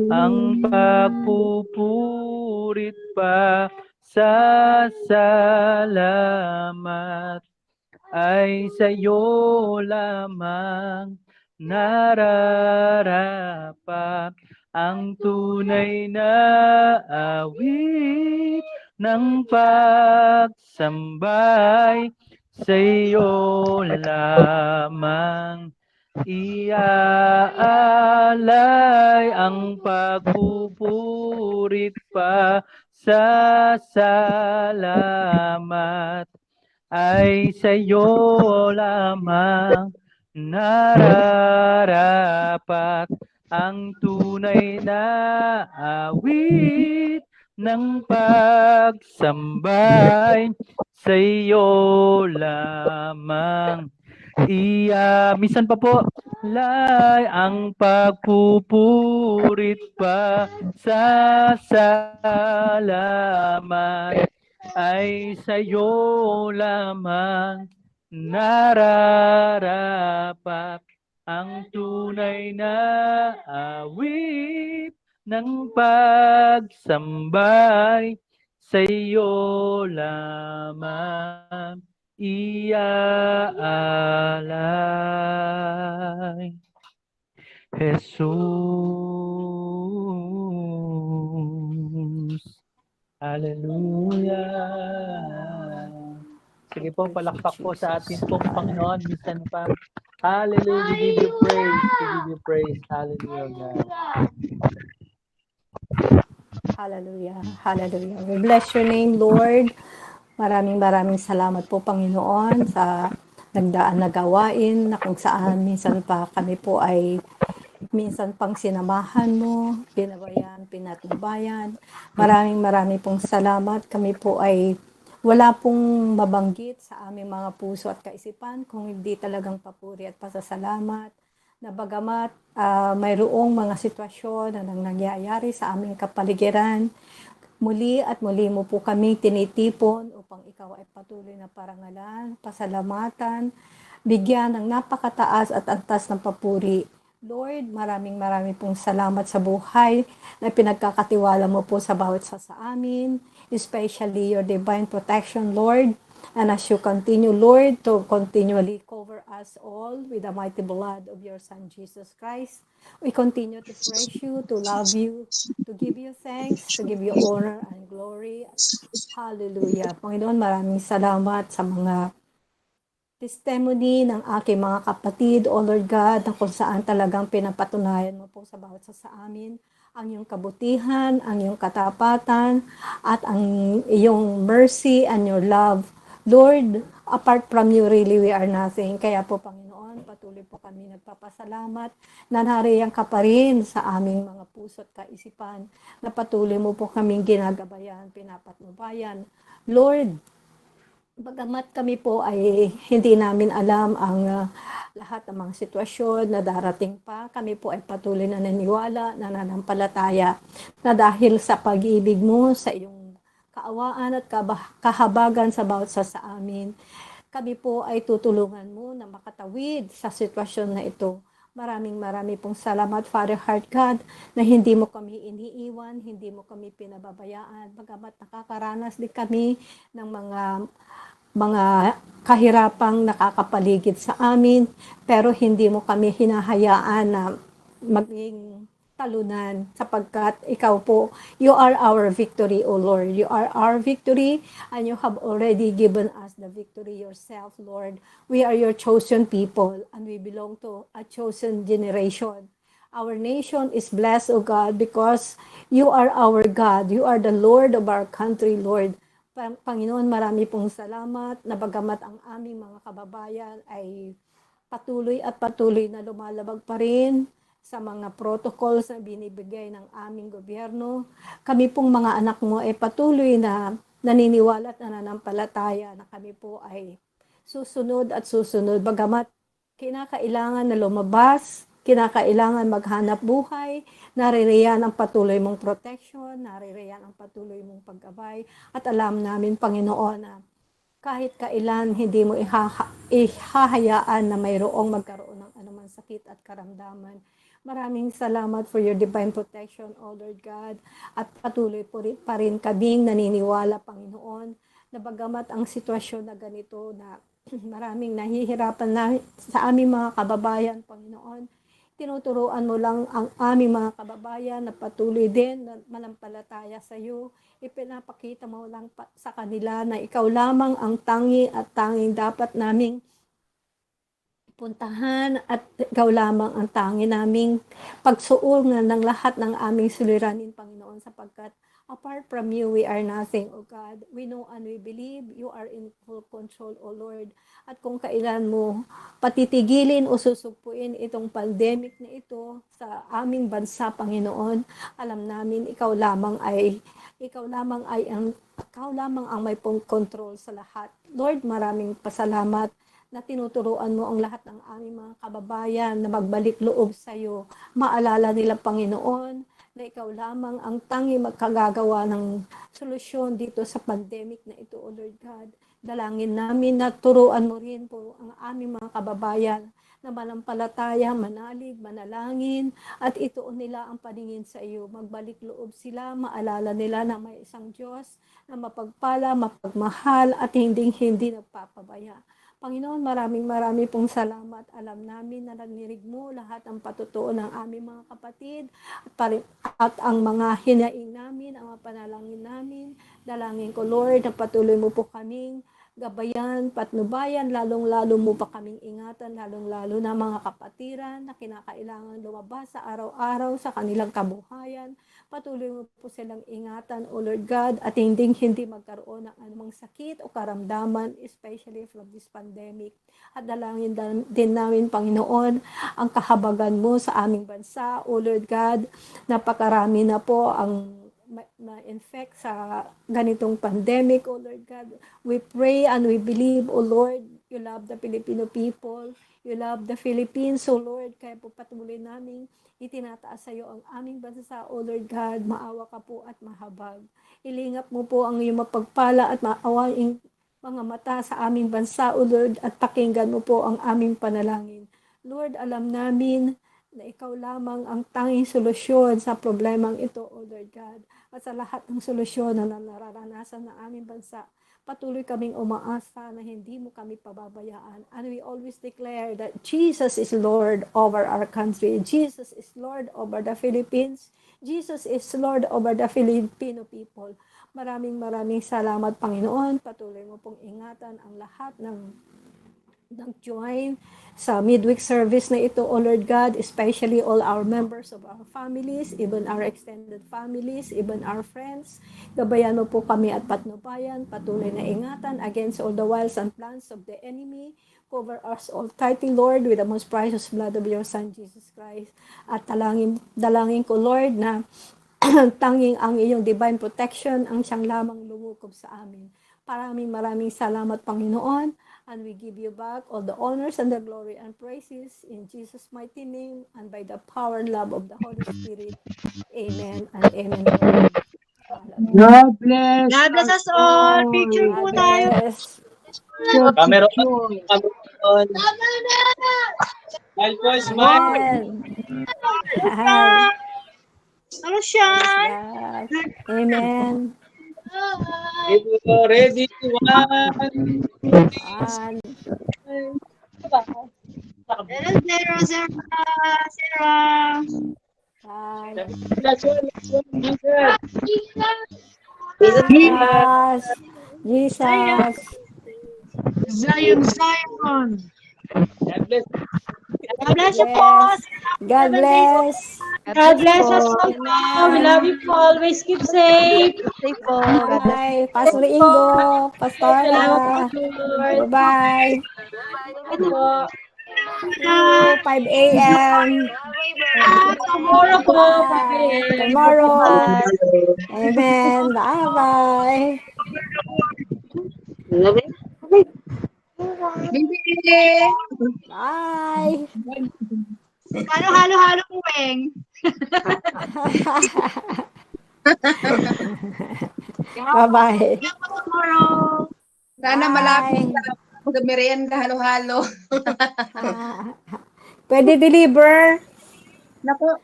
ang pagpupurit pa sa salamat ay sa'yo lamang nararapat. Ang tunay na awit ng pagsambay sa'yo lamang iaalay, ang pagpupurit pa sa salamat ay sa'yo lamang nararapat. Ang tunay na awit ng pagsambay sa'yo lamang minsan pa po, lay ang pagpupurit pa sa salamat ay sa'yo lamang nararapat. Ang tunay na awit ng pagsambay sa'yo lamang iaalay. Jesus. Hallelujah. Sige po, palakpak po sa ating pong Panginoon. Minsan pa. Hallelujah. We give you praise. We give you praise. Hallelujah. Hallelujah. Hallelujah. We bless your name, Lord. Maraming salamat po, Panginoon, sa nagdaan na gawain na kung saan minsan pa kami po ay minsan pang sinamahan mo, pinabayan, pinatnubayan. Maraming pong salamat. Kami po ay wala pong mabanggit sa aming mga puso at kaisipan kung hindi talagang papuri at pasasalamat na bagamat mayroong mga sitwasyon na nangyayari sa aming kapaligiran, muli at muli mo po kami tinitipon upang ikaw ay patuloy na parangalan, pasalamatan, bigyan ng napakataas at antas ng papuri. Lord, maraming pong salamat sa buhay na pinagkakatiwala mo po sa bawat isa sa amin, especially your divine protection, Lord. And as you continue, Lord, to continually cover us all with the mighty blood of your Son, Jesus Christ, we continue to praise you, to love you, to give you thanks, to give you honor and glory. Hallelujah. Panginoon, maraming salamat sa mga testimony ng aking mga kapatid, O Lord God, na kung saan talagang pinapatunayan mo po sa bawat isa sa amin ang iyong kabutihan, ang iyong katapatan, at ang iyong mercy and your love. Lord, apart from you, really, we are nothing. Kaya po, Panginoon, patuloy po kami nagpapasalamat na nariyan ka pa rin sa aming mga puso at kaisipan, na patuloy mo po kaming ginagabayan, pinapatnubayan. Lord, bagamat kami po ay hindi namin alam ang lahat ng mga sitwasyon na darating pa, kami po ay patuloy na naniwala, nananampalataya na dahil sa pag-ibig mo, sa iyong kaawaan at kahabagan sa bawat isa sa amin, kami po ay tutulungan mo na makatawid sa sitwasyon na ito. Maraming pong salamat, Father Heart God, na hindi mo kami iniiwan, hindi mo kami pinababayaan, bagamat nakakaranas din kami ng mga kahirapang nakakapaligid sa amin, pero hindi mo kami hinahayaan na maging talunan sapagkat ikaw po, you are our victory, O Lord. You are our victory and you have already given us the victory yourself, Lord. We are your chosen people and we belong to a chosen generation. Our nation is blessed, O God, because you are our God. You are the Lord of our country, Lord. Panginoon, marami pong salamat na bagamat ang aming mga kababayan ay patuloy na lumalabag pa rin sa mga protocols na binibigay ng aming gobyerno. Kami pong mga anak mo ay patuloy na naniniwala at nananampalataya na kami po ay susunod bagamat kinakailangan na lumabas, kinakailangan maghanap buhay, naririyan ang patuloy mong protection, naririyan ang patuloy mong paggabay, at alam namin, Panginoon, na kahit kailan hindi mo ihahayaan na mayroong magkaroon ng anumang sakit at karamdaman. Maraming salamat for your divine protection, O Lord God, at patuloy pa rin kaming naniniwala, Panginoon, na bagamat ang sitwasyon na ganito na maraming nahihirapan na sa aming mga kababayan, Panginoon, tinuturuan mo lang ang aming mga kababayan na patuloy din na manampalataya sa iyo. Ipinapakita mo lang sa kanila na ikaw lamang ang tanging dapat naming puntahan at ikaw lamang ang naming pagsuungan ng lahat ng aming suliranin, Panginoon, sapagkat apart from you, we are nothing, O God. We know and we believe you are in full control, O Lord. At kung kailan mo patitigilin o susugpuin itong pandemic na ito sa aming bansa, Panginoon, alam namin ikaw lamang ang may control sa lahat. Lord, maraming pasalamat na tinuturuan mo ang lahat ng aming mga kababayan na magbalik loob sa iyo. Maalala nila, Panginoon, na ikaw lamang ang tanging magkagagawa ng solusyon dito sa pandemic na ito, O Lord God. Dalangin namin na turuan mo rin po ang aming mga kababayan na manampalataya, manalig, manalangin, at ituon nila ang paningin sa iyo. Magbalik loob sila, maalala nila na may isang Diyos na mapagpala, mapagmahal, at hindi nagpapabaya. Panginoon, maraming pong salamat. Alam namin na narinig mo lahat ang patutuo ng aming mga kapatid at ang mga hinaing namin, ang mga panalangin namin. Dalangin ko, Lord, na patuloy mo po kaming gabayan, patnubayan, lalong-lalo mo pa kaming ingatan, lalong-lalo na mga kapatiran na kinakailangan lumabas sa araw-araw sa kanilang kabuhayan. Patuloy mo po silang ingatan, O Lord God, at hindi magkaroon ng anumang sakit o karamdaman, especially from this pandemic. At dalangin din namin, Panginoon, ang kahabagan mo sa aming bansa, O Lord God. Napakarami na po ang ma-infect sa ganitong pandemic, O Lord God. We pray and we believe, O Lord, you love the Filipino people, you love the Philippines, O Lord, kaya po patuloy namin itinataas sa iyo ang aming bansa, O Lord God, maawa ka po at mahabag. Ilingap mo po ang iyong mapagpala at maawaing mga mata sa aming bansa, O Lord, at pakinggan mo po ang aming panalangin. Lord, alam namin na ikaw lamang ang tanging solusyon sa problemang ito, O Lord God. At sa lahat ng solusyon na nararanasan ng aming bansa, patuloy kaming umaasa na hindi mo kami pababayaan. And we always declare that Jesus is Lord over our country. Jesus is Lord over the Philippines. Jesus is Lord over the Filipino people. Maraming salamat, Panginoon. Patuloy mo pong ingatan ang lahat ng nag-join sa midweek service na ito, O Lord God, especially all our members of our families, even our extended families, even our friends. Gabayan mo po kami at patnubayan, patuloy na ingatan against all the wiles and plans of the enemy. Cover us all tightly, Lord, with the most precious blood of your Son, Jesus Christ. At dalangin ko, Lord, na tanging ang iyong divine protection ang siyang lamang lumukob sa amin. Maraming salamat, Panginoon. And we give you back all the honors and the glory and praises in Jesus' mighty name and by the power and love of the Holy Spirit. Amen and amen. God bless. God bless us all. Picture po God tayo. bless. Camera on. Smile po, smile. Amen. Hi. Ano siya? Yes. Amen. Ready, one. And Sarah. hi. Jesus. Zion. God bless. God bless you po. God bless. God bless us all. We love you po. Always keep safe. Safe po. God bless. Bye. Pastor Ingo. Pastora. Bye-bye. See you 5 a.m. Tomorrow po. Tomorrow. Amen. Bye-bye. Bye. Halo-halo weng. Bye-bye. Tomorrow. Sana malapit na mag-merienda, halo-halo. Pwede deliver. Naku,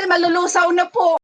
malulusaw na po.